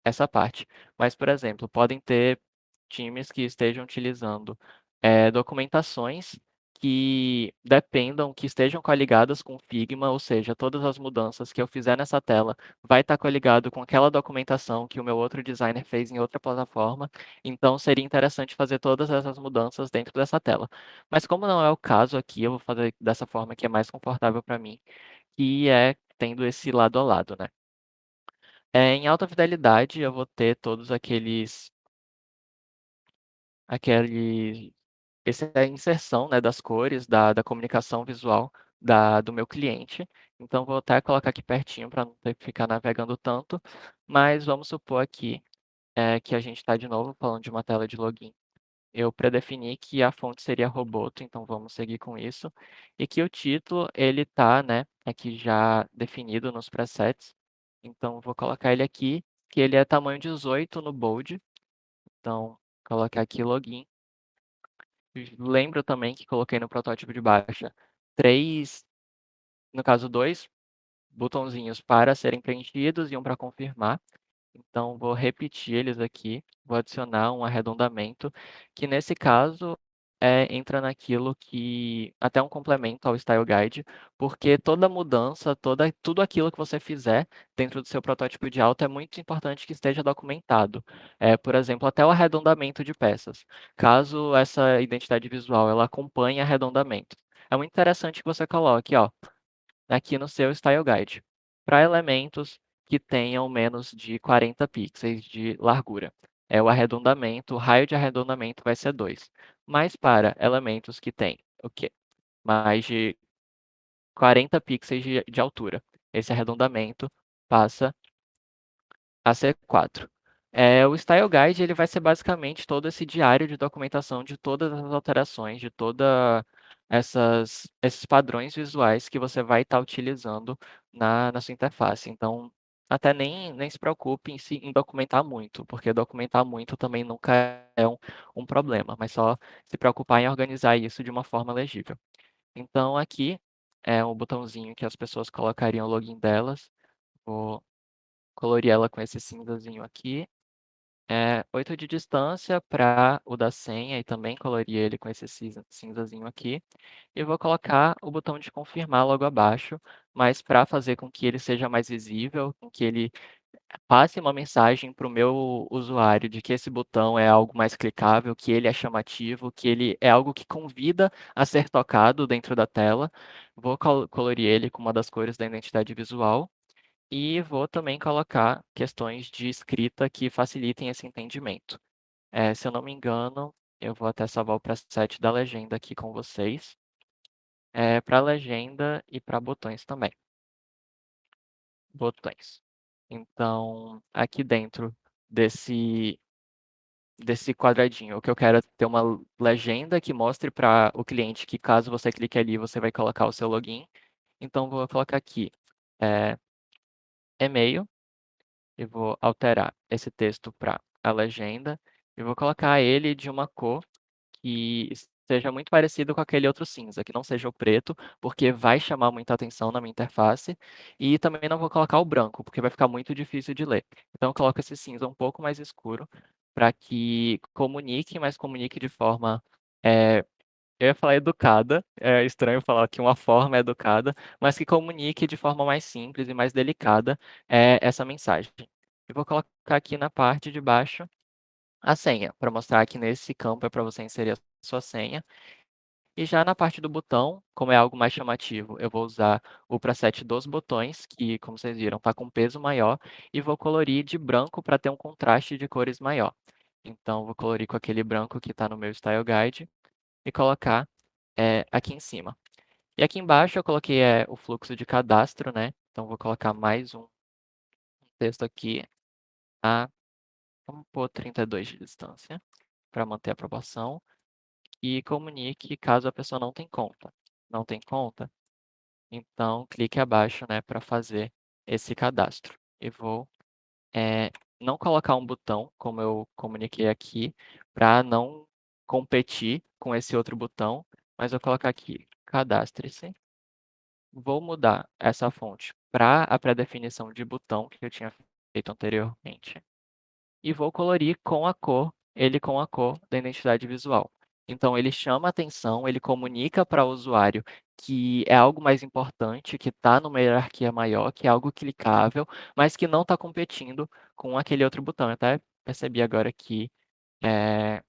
essa parte. Mas, por exemplo, podem ter times que estejam utilizando documentações que dependam, que estejam coligadas com Figma, ou seja, todas as mudanças que eu fizer nessa tela vai estar coligado com aquela documentação que o meu outro designer fez em outra plataforma, então seria interessante fazer todas essas mudanças dentro dessa tela. Mas como não é o caso aqui, eu vou fazer dessa forma que é mais confortável para mim, que é tendo esse lado a lado, né? Em alta fidelidade, eu vou ter todos aquele essa é a inserção, né, das cores, da comunicação visual do meu cliente. Então, vou até colocar aqui pertinho para não ter que ficar navegando tanto. Mas vamos supor aqui que a gente está de novo falando de uma tela de login. Eu predefini que a fonte seria Roboto, então vamos seguir com isso. E que o título, ele está, né, aqui já definido nos presets. Então, vou colocar ele aqui, que ele é tamanho 18 no bold. Então, colocar aqui login. Lembro também que coloquei no protótipo de baixa 3, no caso 2 botõezinhos para serem preenchidos e um para confirmar. Então, vou repetir eles aqui, vou adicionar um arredondamento, que nesse caso entra naquilo que até um complemento ao Style Guide, porque toda mudança, tudo aquilo que você fizer dentro do seu protótipo de auto é muito importante que esteja documentado. Por exemplo, até o arredondamento de peças. Caso essa identidade visual ela acompanhe arredondamento. É muito interessante que você coloque, ó, aqui no seu Style Guide, para elementos que tenham menos de 40 pixels de largura. O arredondamento, o raio de arredondamento vai ser 2. Mas para elementos que têm o quê? Mais de 40 pixels de altura, esse arredondamento passa a C4. O Style Guide ele vai ser basicamente todo esse diário de documentação de todas as alterações, de toda esses padrões visuais que você vai estar utilizando na sua interface. Então, até nem se preocupe em documentar muito, porque documentar muito também nunca é um problema, mas só se preocupar em organizar isso de uma forma legível. Então, aqui é um botãozinho que as pessoas colocariam o login delas. Vou colorir ela com esse cinzazinho aqui. 8 de distância para o da senha e também colorir ele com esse cinzazinho aqui. E vou colocar o botão de confirmar logo abaixo, mas para fazer com que ele seja mais visível, com que ele passe uma mensagem para o meu usuário de que esse botão é algo mais clicável, que ele é chamativo, que ele é algo que convida a ser tocado dentro da tela. Vou colorir ele com uma das cores da identidade visual. E vou também colocar questões de escrita que facilitem esse entendimento. Se eu não me engano, eu vou até salvar o preset da legenda aqui com vocês. Para legenda e para botões também. Botões. Então, aqui dentro desse quadradinho, o que eu quero é ter uma legenda que mostre para o cliente que caso você clique ali, você vai colocar o seu login. Então, vou colocar aqui e-mail. E vou alterar esse texto para a legenda e vou colocar ele de uma cor que seja muito parecido com aquele outro cinza, que não seja o preto, porque vai chamar muita atenção na minha interface. E também não vou colocar o branco, porque vai ficar muito difícil de ler. Então eu coloco esse cinza um pouco mais escuro para que comunique, mas comunique de forma eu ia falar educada, é estranho falar que uma forma é educada, mas que comunique de forma mais simples e mais delicada essa mensagem. Eu vou colocar aqui na parte de baixo a senha, para mostrar que nesse campo é para você inserir a sua senha. E já na parte do botão, como é algo mais chamativo, eu vou usar o preset dos botões, que, como vocês viram, está com peso maior, e vou colorir de branco para ter um contraste de cores maior. Então, vou colorir com aquele branco que está no meu Style Guide e colocar aqui em cima. E aqui embaixo eu coloquei o fluxo de cadastro, né? Então vou colocar mais um texto aqui vamos pôr 32 de distância para manter a proporção e comunique caso a pessoa não tenha conta. Não tem conta? Então clique abaixo, né, para fazer esse cadastro. E vou não colocar um botão, como eu comuniquei aqui, para não competir com esse outro botão, mas eu vou colocar aqui, cadastre-se. Vou mudar essa fonte para a pré-definição de botão que eu tinha feito anteriormente. E vou colorir ele com a cor da identidade visual. Então, ele chama atenção, ele comunica para o usuário que é algo mais importante, que está numa hierarquia maior, que é algo clicável, mas que não está competindo com aquele outro botão. Eu até percebi agora eh,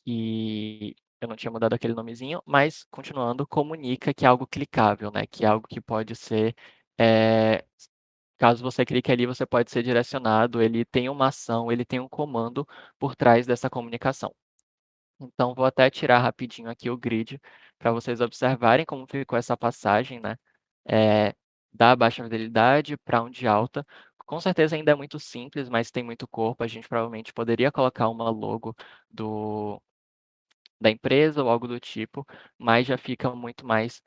que eu não tinha mudado aquele nomezinho, mas continuando, comunica que é algo clicável, né? Que é algo que pode ser, caso você clique ali, você pode ser direcionado, ele tem uma ação, ele tem um comando por trás dessa comunicação. Então, vou até tirar rapidinho aqui o grid para vocês observarem como ficou essa passagem, né? Da baixa fidelidade para um de alta. Com certeza ainda é muito simples, mas tem muito corpo. A gente provavelmente poderia colocar uma logo da empresa ou algo do tipo, mas já fica muito mais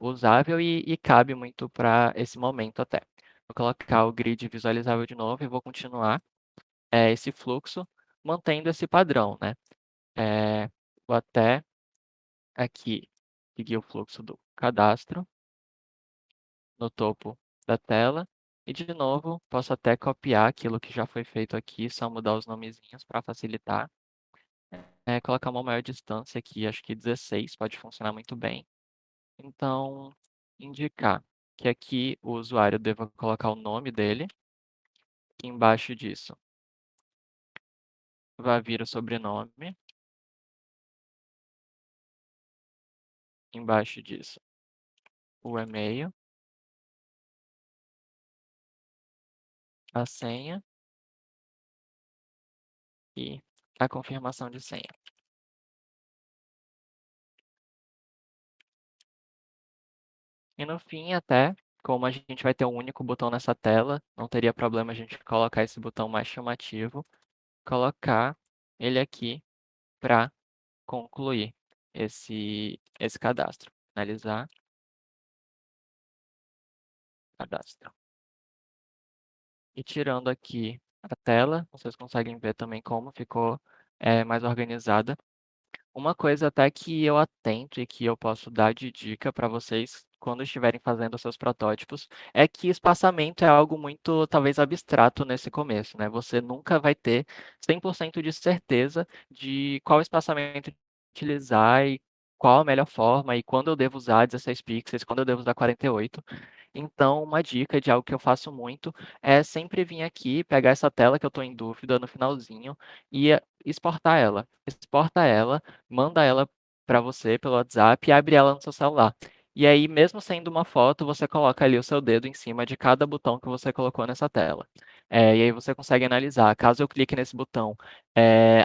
usável e cabe muito para esse momento até. Vou colocar o grid visualizável de novo e vou continuar esse fluxo, mantendo esse padrão, né? Vou até aqui seguir o fluxo do cadastro. no topo da tela. E de novo, posso até copiar aquilo que já foi feito aqui, só mudar os nomezinhos para facilitar. Colocar uma maior distância aqui, acho que 16 pode funcionar muito bem. Então, indicar que aqui o usuário deva colocar o nome dele. Embaixo disso vai vir o sobrenome. Embaixo disso, o e-mail, a senha e a confirmação de senha. E no fim, até, como a gente vai ter um único botão nessa tela, não teria problema a gente colocar esse botão mais chamativo, colocar ele aqui para concluir esse cadastro. Finalizar cadastro. E tirando aqui a tela, vocês conseguem ver também como ficou mais organizada. Uma coisa até que eu atento e que eu posso dar de dica para vocês quando estiverem fazendo os seus protótipos é que espaçamento é algo muito, talvez, abstrato nesse começo, né? Você nunca vai ter 100% de certeza de qual espaçamento utilizar e qual a melhor forma e quando eu devo usar 16 pixels, quando eu devo usar 48. Então, uma dica de algo que eu faço muito é sempre vir aqui, pegar essa tela que eu estou em dúvida no finalzinho e exportar ela. Exporta ela, manda ela para você pelo WhatsApp e abre ela no seu celular. E aí, mesmo sendo uma foto, você coloca ali o seu dedo em cima de cada botão que você colocou nessa tela. E aí você consegue analisar. Caso eu clique nesse botão,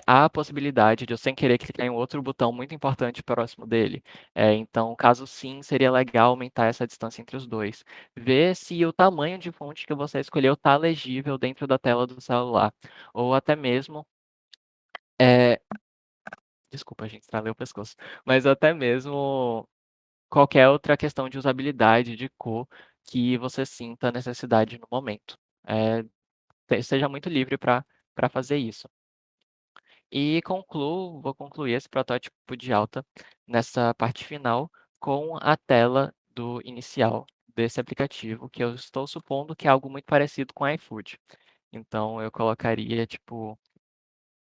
há a possibilidade de eu, sem querer, clicar em outro botão muito importante próximo dele. Então, caso sim, seria legal aumentar essa distância entre os dois. Ver se o tamanho de fonte que você escolheu está legível dentro da tela do celular. Ou até mesmo eh, desculpa, gente, estralei o pescoço. Mas até mesmo qualquer outra questão de usabilidade, de cor, que você sinta necessidade no momento. Seja muito livre para fazer isso. E vou concluir esse protótipo de alta nessa parte final com a tela do inicial desse aplicativo, que eu estou supondo que é algo muito parecido com o iFood. Então eu colocaria, tipo,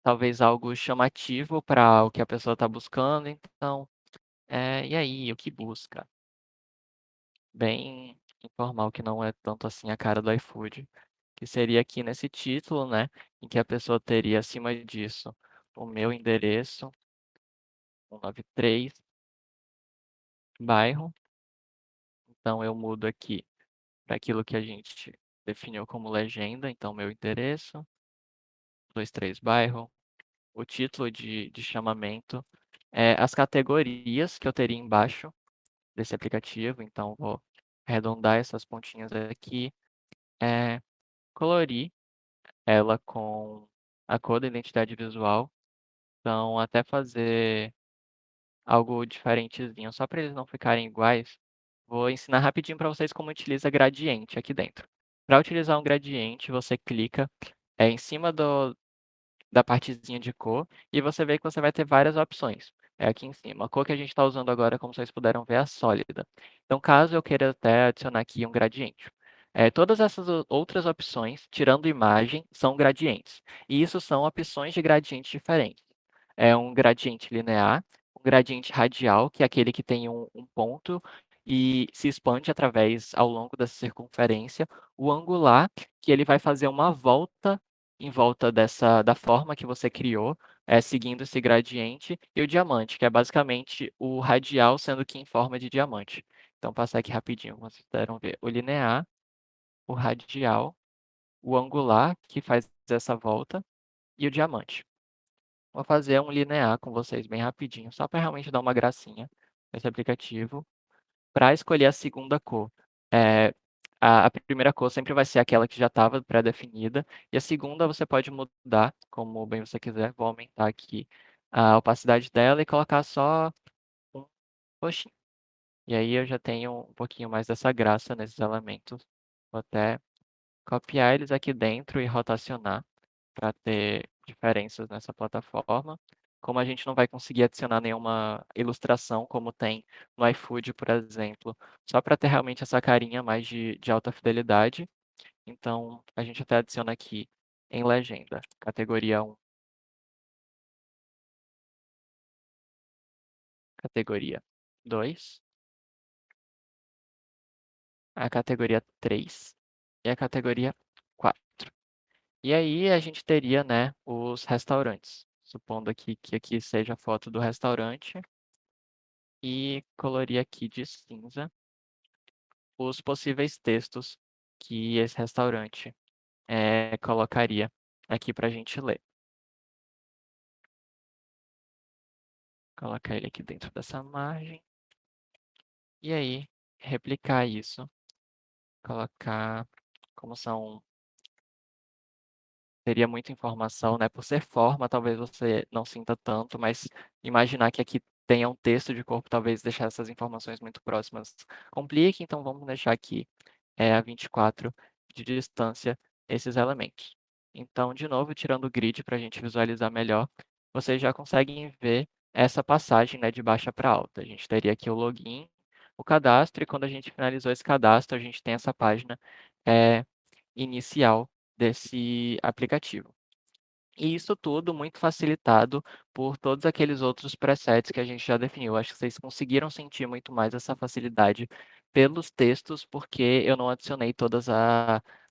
talvez algo chamativo para o que a pessoa está buscando. Então, e aí, o que busca? Bem informal, que não é tanto assim a cara do iFood, que seria aqui nesse título, né, em que a pessoa teria acima disso o meu endereço, 193, bairro. Então eu mudo aqui para aquilo que a gente definiu como legenda, então meu endereço, 23 bairro, o título de chamamento, as categorias que eu teria embaixo desse aplicativo, então vou arredondar essas pontinhas aqui, colorir ela com a cor da identidade visual, então até fazer algo diferentezinho, só para eles não ficarem iguais, vou ensinar rapidinho para vocês como utiliza gradiente aqui dentro. Para utilizar um gradiente, você clica em cima da partezinha de cor e você vê que você vai ter várias opções. É aqui em cima. A cor que a gente está usando agora, como vocês puderam ver, é a sólida. Então, caso eu queira até adicionar aqui um gradiente. Todas essas outras opções, tirando imagem, são gradientes. E isso são opções de gradientes diferentes. É um gradiente linear, um gradiente radial, que é aquele que tem um ponto e se expande através ao longo dessa circunferência. O angular, que ele vai fazer uma volta em volta da forma que você criou, seguindo esse gradiente, e o diamante, que é basicamente o radial, sendo que em forma de diamante. Então, passar aqui rapidinho, como vocês puderam ver. O linear, o radial, o angular, que faz essa volta, e o diamante. Vou fazer um linear com vocês bem rapidinho, só para realmente dar uma gracinha nesse aplicativo. Para escolher a segunda cor, eh, a primeira cor sempre vai ser aquela que já estava pré-definida, e a segunda você pode mudar como bem você quiser. Vou aumentar aqui a opacidade dela e colocar só um roxinho. E aí eu já tenho um pouquinho mais dessa graça nesses elementos. Vou até copiar eles aqui dentro e rotacionar para ter diferenças nessa plataforma. como a gente não vai conseguir adicionar nenhuma ilustração, como tem no iFood, por exemplo, só para ter realmente essa carinha mais de alta fidelidade. Então, a gente até adiciona aqui em legenda, categoria 1, categoria 2, a categoria 3 e a categoria 4. E aí a gente teria, né, os restaurantes. Supondo aqui que aqui seja a foto do restaurante e colorir aqui de cinza os possíveis textos que esse restaurante colocaria aqui para a gente ler. Colocar ele aqui dentro dessa margem. E aí, replicar isso. Colocar como são. Teria muita informação, né? Por ser forma, talvez você não sinta tanto, mas imaginar que aqui tenha um texto de corpo, talvez deixar essas informações muito próximas complique, então vamos deixar aqui a 24 de distância esses elementos. Então, de novo, tirando o grid para a gente visualizar melhor, vocês já conseguem ver essa passagem, né, de baixa para alta. A gente teria aqui o login, o cadastro, e quando a gente finalizou esse cadastro, a gente tem essa página inicial desse aplicativo. E isso tudo muito facilitado por todos aqueles outros presets que a gente já definiu. Acho que vocês conseguiram sentir muito mais essa facilidade pelos textos, porque eu não adicionei todas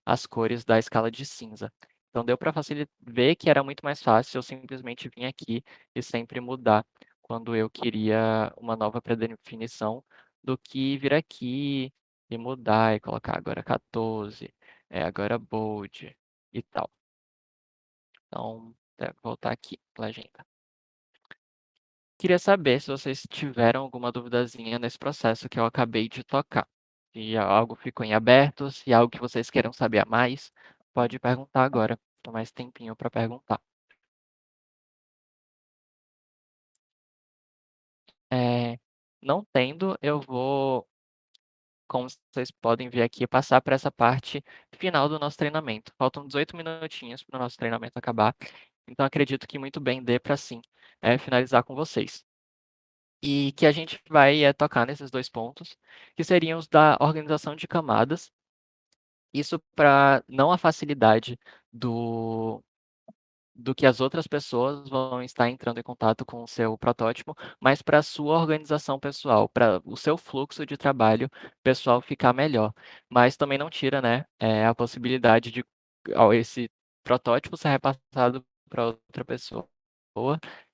as cores da escala de cinza. Então deu para ver que era muito mais fácil eu simplesmente vir aqui e sempre mudar quando eu queria uma nova predefinição, do que vir aqui e mudar e colocar agora 14, agora bold e tal. Então, voltar aqui, legenda. Queria saber se vocês tiveram alguma duvidazinha nesse processo que eu acabei de tocar. Se algo ficou em aberto, se algo que vocês queiram saber a mais, pode perguntar agora. Tem mais tempinho para perguntar. Não tendo, eu vou, como vocês podem ver aqui, passar para essa parte final do nosso treinamento. Faltam 18 minutinhos para o nosso treinamento acabar. Então, acredito que muito bem dê para sim finalizar com vocês. E que a gente vai tocar nesses dois pontos, que seriam os da organização de camadas. Isso para não a facilidade do que as outras pessoas vão estar entrando em contato com o seu protótipo, mas para a sua organização pessoal, para o seu fluxo de trabalho pessoal ficar melhor. Mas também não tira, né, a possibilidade de esse protótipo ser repassado para outra pessoa.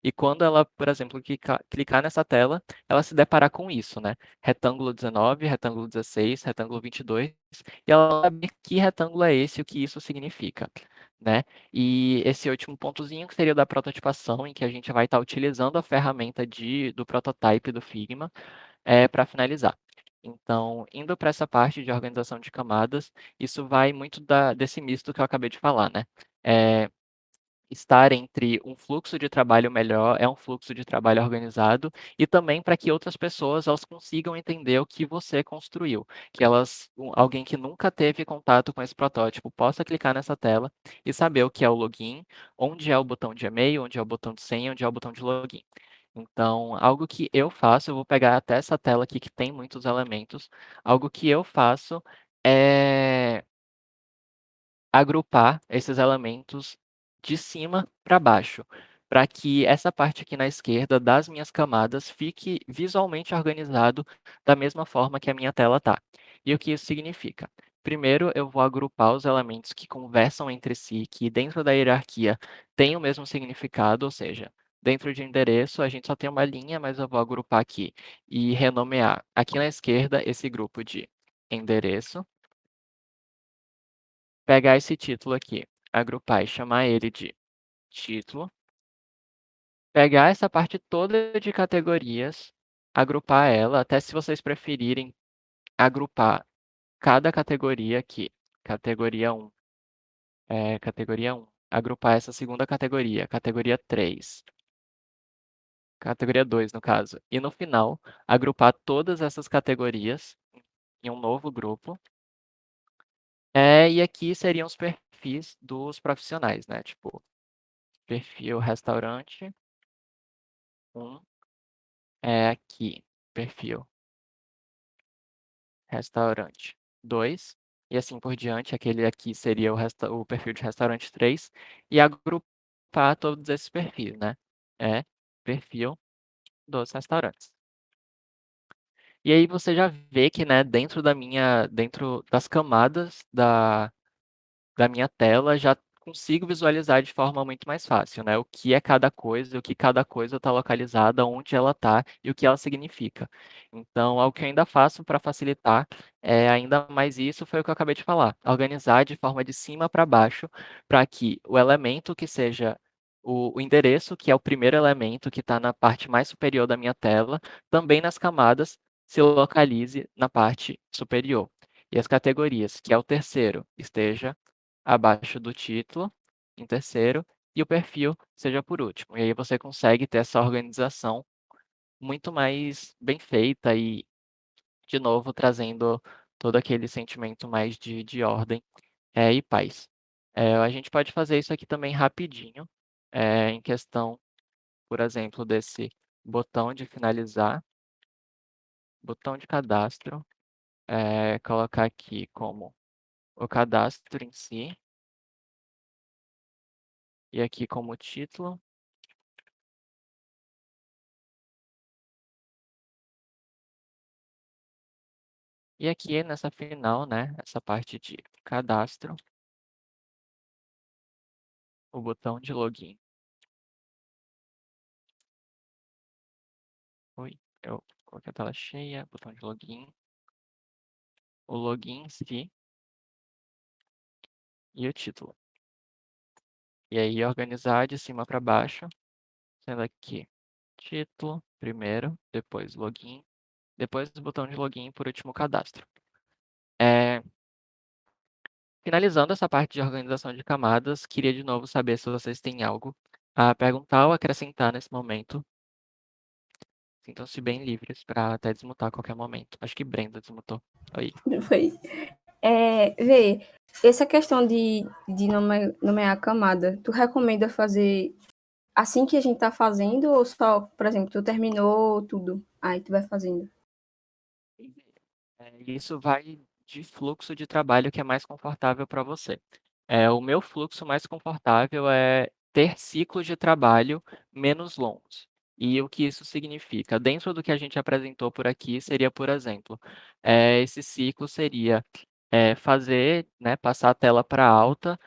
E quando ela, por exemplo, clicar nessa tela, ela se deparar com isso, né? Retângulo 19, retângulo 16, retângulo 22, e ela sabe que retângulo é esse e o que isso significa, né? E esse último pontozinho, que seria o da prototipação, em que a gente vai estar utilizando a ferramenta do prototype do Figma para finalizar. Então, indo para essa parte de organização de camadas, isso vai muito desse misto que eu acabei de falar, né? Estar entre um fluxo de trabalho melhor, um fluxo de trabalho organizado, e também para que outras pessoas elas consigam entender o que você construiu, que alguém que nunca teve contato com esse protótipo possa clicar nessa tela e saber o que é o login, onde é o botão de e-mail, onde é o botão de senha, onde é o botão de login. Então, algo que eu faço, eu vou pegar até essa tela aqui que tem muitos elementos, algo que eu faço é agrupar esses elementos de cima para baixo, para que essa parte aqui na esquerda das minhas camadas fique visualmente organizado da mesma forma que a minha tela está. E o que isso significa? Primeiro, eu vou agrupar os elementos que conversam entre si, que dentro da hierarquia têm o mesmo significado, ou seja, dentro de endereço a gente só tem uma linha, mas eu vou agrupar aqui e renomear aqui na esquerda esse grupo de endereço, pegar esse título aqui, agrupar e chamar ele de título, pegar essa parte toda de categorias, agrupar ela, até se vocês preferirem agrupar cada categoria aqui, categoria 1, categoria 1, agrupar essa segunda categoria, categoria 3, categoria 2 no caso, e no final agrupar todas essas categorias em um novo grupo. E aqui seriam os perfis dos profissionais, né? Tipo, perfil restaurante, Um é aqui, perfil restaurante 2 e assim por diante. Aquele aqui seria o perfil de restaurante 3 e agrupar todos esses perfis, né? É perfil dos restaurantes. E aí você já vê que, né, dentro das camadas da minha tela, já consigo visualizar de forma muito mais fácil, né? O que é cada coisa, o que cada coisa está localizada, onde ela está e o que ela significa. Então, algo que eu ainda faço para facilitar é ainda mais isso foi o que eu acabei de falar. Organizar de forma de cima para baixo, para que o elemento que seja o endereço, que é o primeiro elemento que está na parte mais superior da minha tela, também nas camadas se localize na parte superior. E as categorias, que é o terceiro, esteja abaixo do título, em terceiro, e o perfil seja por último. E aí você consegue ter essa organização muito mais bem feita e, de novo, trazendo todo aquele sentimento mais de ordem e paz. A gente pode fazer isso aqui também rapidinho, em questão, por exemplo, desse botão de finalizar, botão de cadastro, colocar aqui como o cadastro em si, e aqui como título. E aqui nessa final, né, essa parte de cadastro, o botão de login. Oi, eu coloquei a tela cheia, botão de login, o login em si e o título. E aí organizar de cima para baixo, sendo aqui título primeiro, depois login, depois o botão de login e por último cadastro. Finalizando essa parte de organização de camadas, queria de novo saber se vocês têm algo a perguntar ou acrescentar nesse momento. Sintam-se bem livres para até desmutar a qualquer momento. Acho que Brenda desmutou. Oi. Foi. Vê, essa questão de nomear a camada, tu recomenda fazer assim que a gente tá fazendo ou só, por exemplo, tu terminou tudo, aí tu vai fazendo? Isso vai de fluxo de trabalho que é mais confortável para você. O meu fluxo mais confortável é ter ciclos de trabalho menos longos. E o que isso significa? Dentro do que a gente apresentou por aqui, seria, por exemplo, esse ciclo seria fazer, né, passar a tela para alta,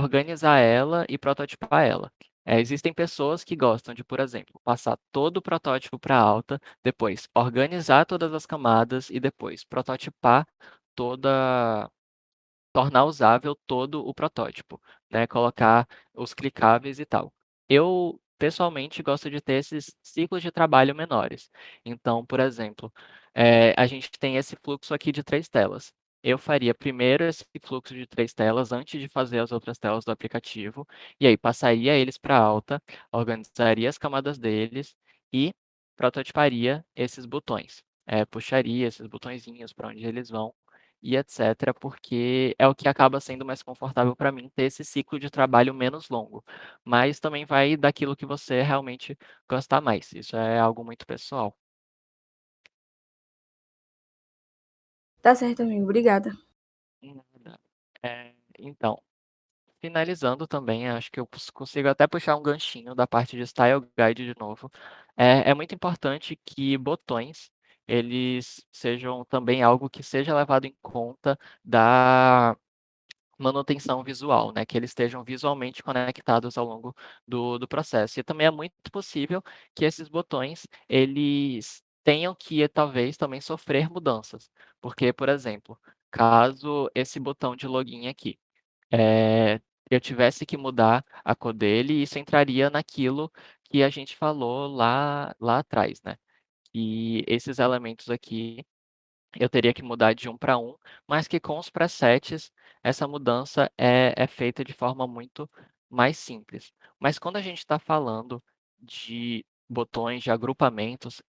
organizar ela e prototipar ela. Existem pessoas que gostam de, por exemplo, passar todo o protótipo para alta, depois organizar todas as camadas e depois prototipar toda, tornar usável todo o protótipo, né? Colocar os clicáveis e tal. Eu, pessoalmente, gosto de ter esses ciclos de trabalho menores. Então, por exemplo, a gente tem esse fluxo aqui de 3 telas. Eu faria primeiro esse fluxo de 3 telas antes de fazer as outras telas do aplicativo, e aí passaria eles para alta, organizaria as camadas deles e prototiparia esses botões. Puxaria esses botõezinhos para onde eles vão e etc., porque é o que acaba sendo mais confortável para mim ter esse ciclo de trabalho menos longo. Mas também vai daquilo que você realmente gostar mais. Isso é algo muito pessoal. Tá certo, amigo, obrigada. Nada. Então, finalizando também, acho que eu consigo até puxar um ganchinho da parte de Style Guide de novo. É muito importante que botões eles sejam também algo que seja levado em conta da manutenção visual, né, que eles estejam visualmente conectados ao longo do processo. E também é muito possível que esses botões, eles tenham que, talvez, também sofrer mudanças. Porque, por exemplo, caso esse botão de login aqui, eu tivesse que mudar a cor dele, isso entraria naquilo que a gente falou lá atrás, né? E esses elementos aqui eu teria que mudar de um para um, mas que com os presets essa mudança é feita de forma muito mais simples. Mas quando a gente está falando de botões, de agrupamentos,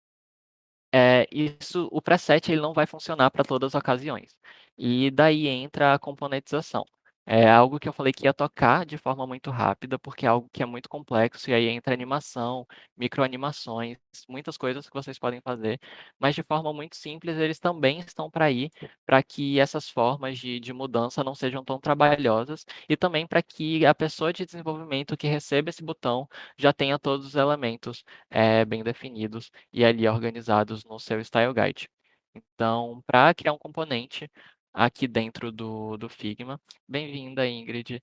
o preset ele não vai funcionar para todas as ocasiões. E daí entra a componentização. É algo que eu falei que ia tocar de forma muito rápida, porque é algo que é muito complexo, e aí entra animação, microanimações, muitas coisas que vocês podem fazer, mas de forma muito simples, eles também estão para ir, para que essas formas de mudança não sejam tão trabalhosas, e também para que a pessoa de desenvolvimento que receba esse botão já tenha todos os elementos bem definidos e ali organizados no seu Style Guide. Então, para criar um componente aqui dentro do Figma, bem-vinda, Ingrid.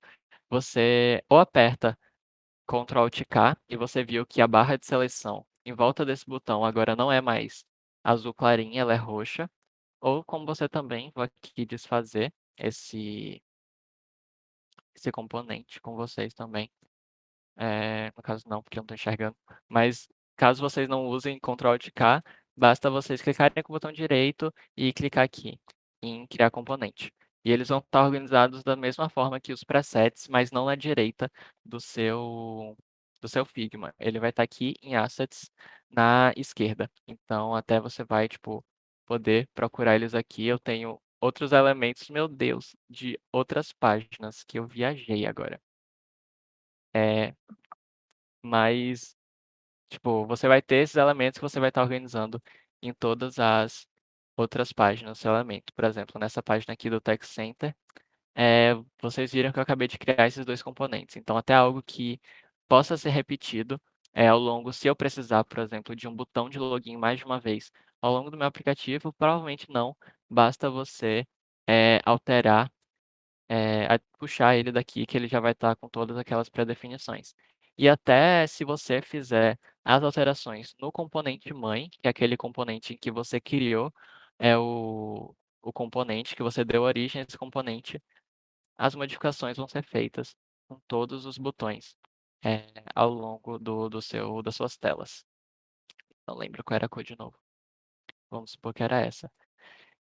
Você ou aperta Ctrl Alt K e você viu que a barra de seleção em volta desse botão agora não é mais azul clarinha, ela é roxa. Ou como você também, vou aqui desfazer esse componente com vocês também. No caso não, porque eu não estou enxergando. Mas caso vocês não usem Ctrl Alt K, basta vocês clicarem com o botão direito e clicar aqui em criar componente. E eles vão estar organizados da mesma forma que os presets, mas não na direita do seu Figma. Ele vai estar aqui em Assets na esquerda. Então até você vai, tipo, poder procurar eles aqui. Eu tenho outros elementos, meu Deus, de outras páginas que eu viajei agora. É, mas, tipo, você vai ter esses elementos que você vai estar organizando em todas as outras páginas do seu elemento. Por exemplo, nessa página aqui do Text Center, vocês viram que eu acabei de criar esses dois componentes. Então, até algo que possa ser repetido ao longo, se eu precisar, por exemplo, de um botão de login mais de uma vez ao longo do meu aplicativo, provavelmente não. Basta você alterar puxar ele daqui, que ele já vai estar com todas aquelas pré-definições. E até se você fizer as alterações no componente mãe, que é aquele componente que você criou, é o componente que você deu origem a esse componente, as modificações vão ser feitas com todos os botões ao longo das suas telas. Não lembro qual era a cor de novo. Vamos supor que era essa.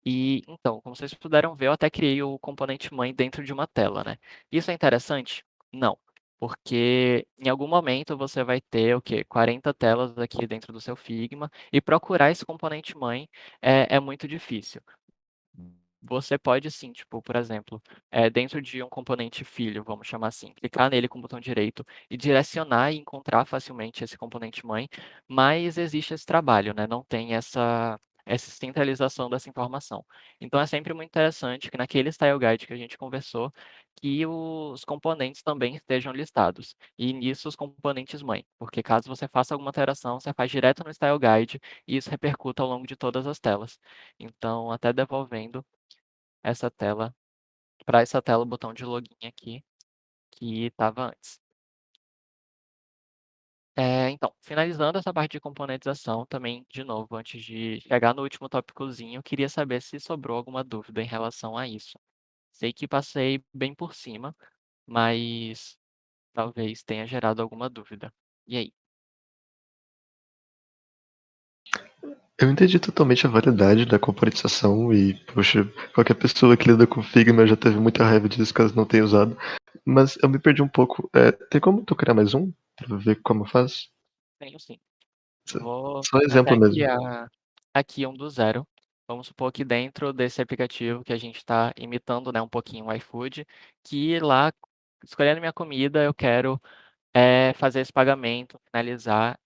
E então, como vocês puderam ver, eu até criei o componente mãe dentro de uma tela, né? Isso é interessante? Não, porque em algum momento você vai ter o quê? 40 telas aqui dentro do seu Figma e procurar esse componente mãe é muito difícil. Você pode sim, tipo, por exemplo, dentro de um componente filho, vamos chamar assim, clicar nele com o botão direito e direcionar e encontrar facilmente esse componente mãe, mas existe esse trabalho, né? Não tem essa centralização dessa informação. Então é sempre muito interessante que naquele Style Guide que a gente conversou, que os componentes também estejam listados. E nisso os componentes mãe, porque caso você faça alguma alteração, você faz direto no Style Guide e isso repercuta ao longo de todas as telas. Então, até devolvendo essa tela, para essa tela o botão de login aqui, que estava antes. Então, finalizando essa parte de componentização, também, de novo, antes de chegar no último tópicozinho, eu queria saber se sobrou alguma dúvida em relação a isso. Sei que passei bem por cima, mas talvez tenha gerado alguma dúvida. E aí? Eu entendi totalmente a validade da componentização e, poxa, qualquer pessoa que lida com Figma já teve muita raiva disso caso não tenha usado. Mas eu me perdi um pouco. Tem como tu criar mais um? Pra ver como faz? Tenho sim. Só Vou só um exemplo até mesmo. criar aqui um do zero. Vamos supor que dentro desse aplicativo que a gente está imitando, né, um pouquinho o iFood, que lá, escolhendo minha comida, eu quero fazer esse pagamento, finalizar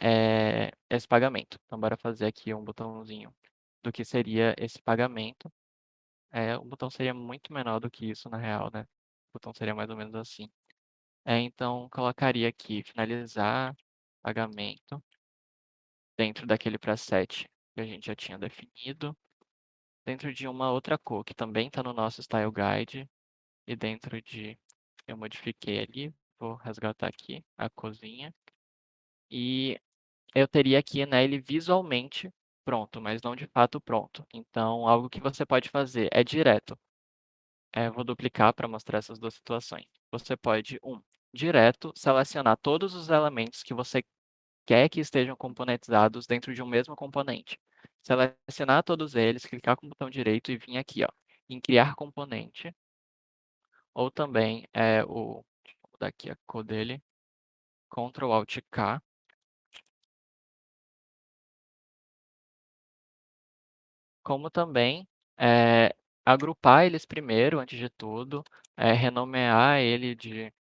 esse pagamento. Então, bora fazer aqui um botãozinho do que seria esse pagamento. O botão seria muito menor do que isso, na real, né? O botão seria mais ou menos assim. Então, colocaria aqui, finalizar pagamento, dentro daquele preset que a gente já tinha definido, dentro de uma outra cor, que também está no nosso Style Guide, e dentro de... Eu modifiquei ali, vou resgatar aqui a corzinha, e eu teria aqui, né, ele visualmente pronto, mas não de fato pronto. Então, algo que você pode fazer é direto. Vou duplicar para mostrar essas duas situações. Você pode, direto selecionar todos os elementos que você quer que estejam componentizados dentro de um mesmo componente. Selecionar todos eles, clicar com o botão direito e vir aqui, ó, em criar componente. Ou também, deixa eu mudar aqui a cor dele, Ctrl Alt K. Como também agrupar eles primeiro, antes de tudo, renomear ele de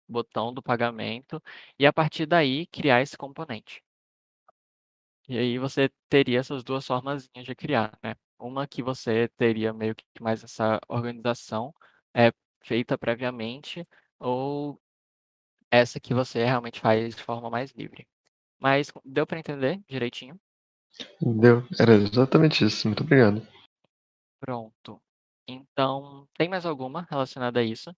botão do pagamento e a partir daí criar esse componente. E aí você teria essas duas formazinhas de criar, né? Uma que você teria meio que mais essa organização feita previamente, ou essa que você realmente faz de forma mais livre. Mas deu para entender direitinho? Deu. Era exatamente isso. Muito obrigado. Pronto. Então, tem mais alguma relacionada a isso?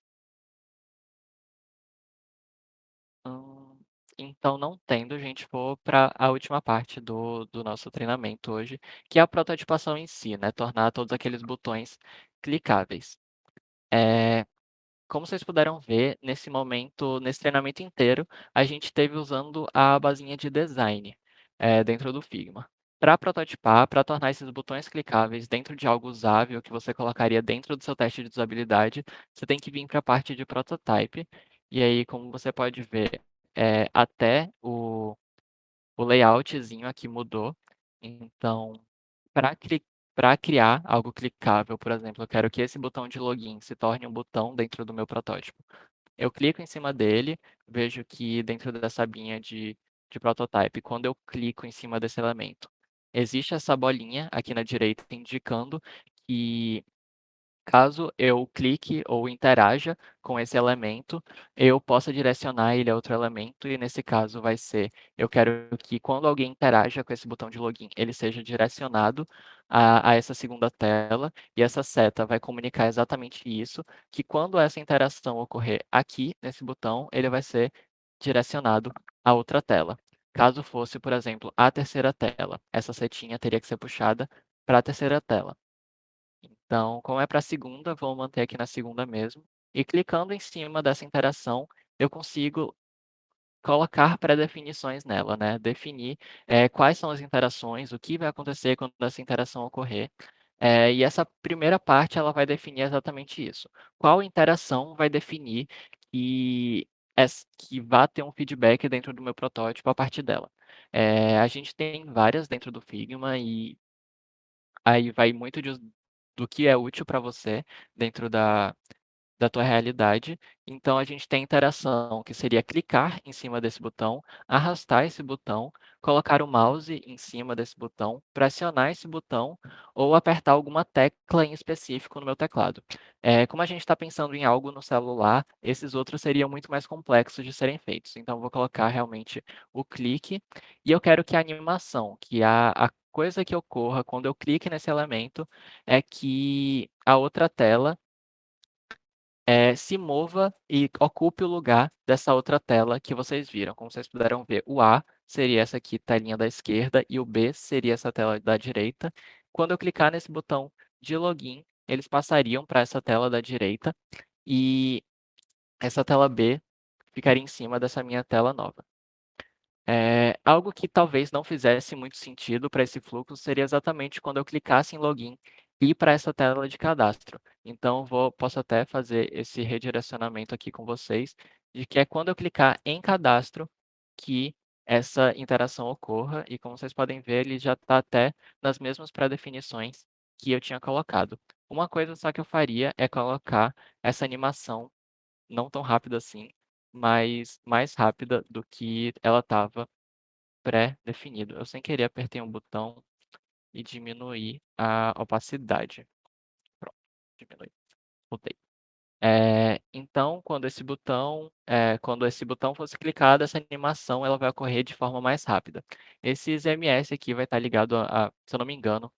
Hum, então, não tendo, a gente for para a última parte do nosso treinamento hoje, que é a prototipação em si, né? Tornar todos aqueles botões clicáveis. Como vocês puderam ver, nesse momento, nesse treinamento inteiro, a gente esteve usando a basinha de design dentro do Figma. Para prototipar, para tornar esses botões clicáveis dentro de algo usável que você colocaria dentro do seu teste de usabilidade, você tem que vir para a parte de prototype. E aí, como você pode ver, até o layoutzinho aqui mudou. Então, para criar algo clicável, por exemplo, eu quero que esse botão de login se torne um botão dentro do meu protótipo. Eu clico em cima dele, vejo que dentro dessa abinha de prototype, quando eu clico em cima desse elemento, existe essa bolinha aqui na direita indicando que caso eu clique ou interaja com esse elemento, eu possa direcionar ele a outro elemento, e nesse caso vai ser, eu quero que quando alguém interaja com esse botão de login, ele seja direcionado a essa segunda tela, e essa seta vai comunicar exatamente isso, que quando essa interação ocorrer aqui, nesse botão, ele vai ser direcionado a outra tela. Caso fosse, por exemplo, a terceira tela, essa setinha teria que ser puxada para a terceira tela. Então, como é para a segunda, vou manter aqui na segunda mesmo. E clicando em cima dessa interação, eu consigo colocar pré-definições nela, né? Definir quais são as interações, o que vai acontecer quando essa interação ocorrer. E essa primeira parte, ela vai definir exatamente isso. Qual interação vai definir que vá ter um feedback dentro do meu protótipo a partir dela. A gente tem várias dentro do Figma e aí vai muito do que é útil para você dentro da tua realidade. Então a gente tem interação, que seria clicar em cima desse botão, arrastar esse botão, colocar o mouse em cima desse botão, pressionar esse botão ou apertar alguma tecla em específico no meu teclado. Como a gente está pensando em algo no celular, esses outros seriam muito mais complexos de serem feitos. Então eu vou colocar realmente o clique e eu quero que a animação, que a coisa que ocorra quando eu clique nesse elemento é que a outra tela se mova e ocupe o lugar dessa outra tela que vocês viram. Como vocês puderam ver, o A seria essa aqui, telinha da esquerda, e o B seria essa tela da direita. Quando eu clicar nesse botão de login, eles passariam para essa tela da direita e essa tela B ficaria em cima dessa minha tela nova. Algo que talvez não fizesse muito sentido para esse fluxo seria exatamente quando eu clicasse em login e ir para essa tela de cadastro. Então, posso até fazer esse redirecionamento aqui com vocês, de que é quando eu clicar em cadastro que essa interação ocorra, e como vocês podem ver, ele já está até nas mesmas pré-definições que eu tinha colocado. Uma coisa só que eu faria é colocar essa animação não tão rápida assim, mas mais rápida do que ela estava pré-definido. Eu sem querer apertei um botão e diminuí a opacidade. Pronto, diminui. Voltei. Então, quando esse botão fosse clicado, essa animação ela vai ocorrer de forma mais rápida. Esse MS aqui vai estar ligado se eu não me engano,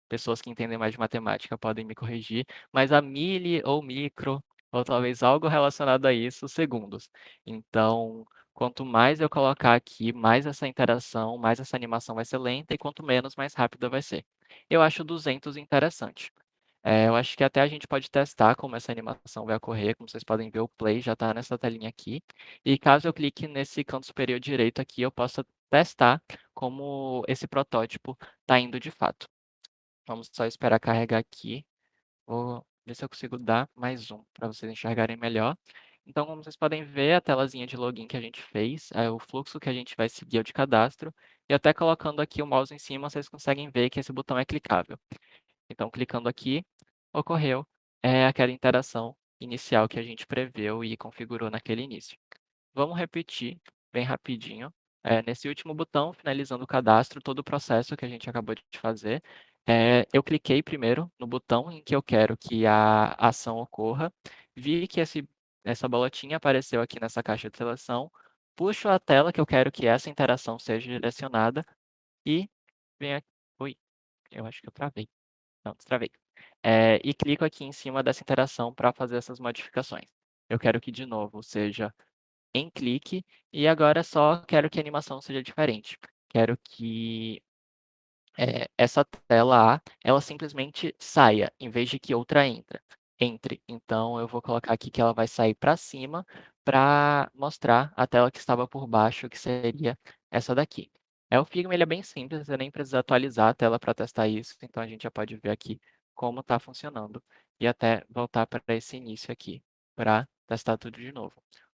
pessoas que entendem mais de matemática podem me corrigir, mas a mili ou micro, ou talvez algo relacionado a isso, segundos. Então, quanto mais eu colocar aqui, mais essa interação, mais essa animação vai ser lenta, e quanto menos, mais rápida vai ser. Eu acho 200 interessante. Eu acho que até a gente pode testar como essa animação vai ocorrer. Como vocês podem ver, o play já está nessa telinha aqui. E caso eu clique nesse canto superior direito aqui, eu possa testar como esse protótipo está indo de fato. Vamos só esperar carregar aqui. Vou ver se eu consigo dar mais um para vocês enxergarem melhor. Então, como vocês podem ver, a telazinha de login que a gente fez, o fluxo que a gente vai seguir é o de cadastro. E até colocando aqui o mouse em cima, vocês conseguem ver que esse botão é clicável. Então, clicando aqui, ocorreu aquela interação inicial que a gente preveu e configurou naquele início. Vamos repetir bem rapidinho. Nesse último botão, finalizando o cadastro, todo o processo que a gente acabou de fazer, eu cliquei primeiro no botão em que eu quero que a ação ocorra, vi que essa bolotinha apareceu aqui nessa caixa de seleção, puxo a tela que eu quero que essa interação seja direcionada e venho aqui. Ui, eu acho que eu travei. Não, destravei. E clico aqui em cima dessa interação para fazer essas modificações. Eu quero que, de novo, seja em clique, e agora só quero que a animação seja diferente. Quero que essa tela A, ela simplesmente saia, em vez de que outra entre. Então eu vou colocar aqui que ela vai sair para cima, para mostrar a tela que estava por baixo, que seria essa daqui. O Figma ele é bem simples, você nem precisa atualizar a tela para testar isso, então a gente já pode ver aqui como está funcionando, e até voltar para esse início aqui, para testar tudo de novo.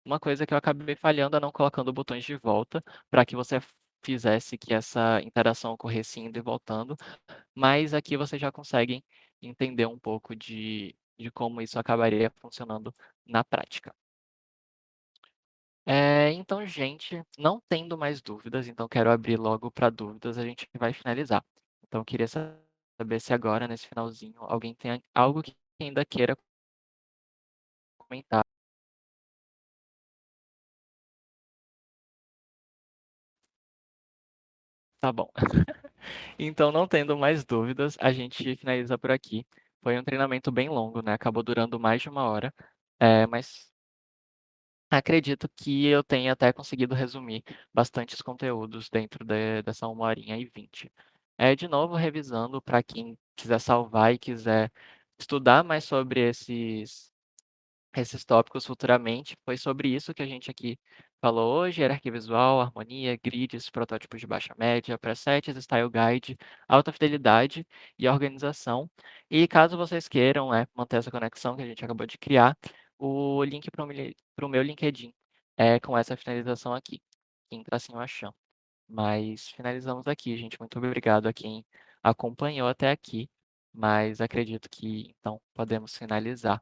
Uma coisa que eu acabei falhando é não colocando botões de volta, para que você fizesse que essa interação ocorresse indo e voltando, mas aqui vocês já conseguem entender um pouco de como isso acabaria funcionando na prática. Então, gente, não tendo mais dúvidas, então quero abrir logo para dúvidas, a gente vai finalizar. Então, eu queria saber se agora, nesse finalzinho, alguém tem algo que ainda queira comentar. Tá bom. Então, não tendo mais dúvidas, a gente finaliza por aqui. Foi um treinamento bem longo, né? Acabou durando mais de 1 hora, mas acredito que eu tenha até conseguido resumir bastantes conteúdos dentro dessa 1 horinha e 20. De novo, revisando para quem quiser salvar e quiser estudar mais sobre esses tópicos futuramente. Foi sobre isso que a gente aqui falou hoje: hierarquia visual, harmonia, grids, protótipos de baixa média, presets, style guide, alta fidelidade e organização. E caso vocês queiram manter essa conexão que a gente acabou de criar, o link para o meu LinkedIn é com essa finalização aqui, em tracinho achando. Mas finalizamos aqui, gente. Muito obrigado a quem acompanhou até aqui, mas acredito que então podemos finalizar.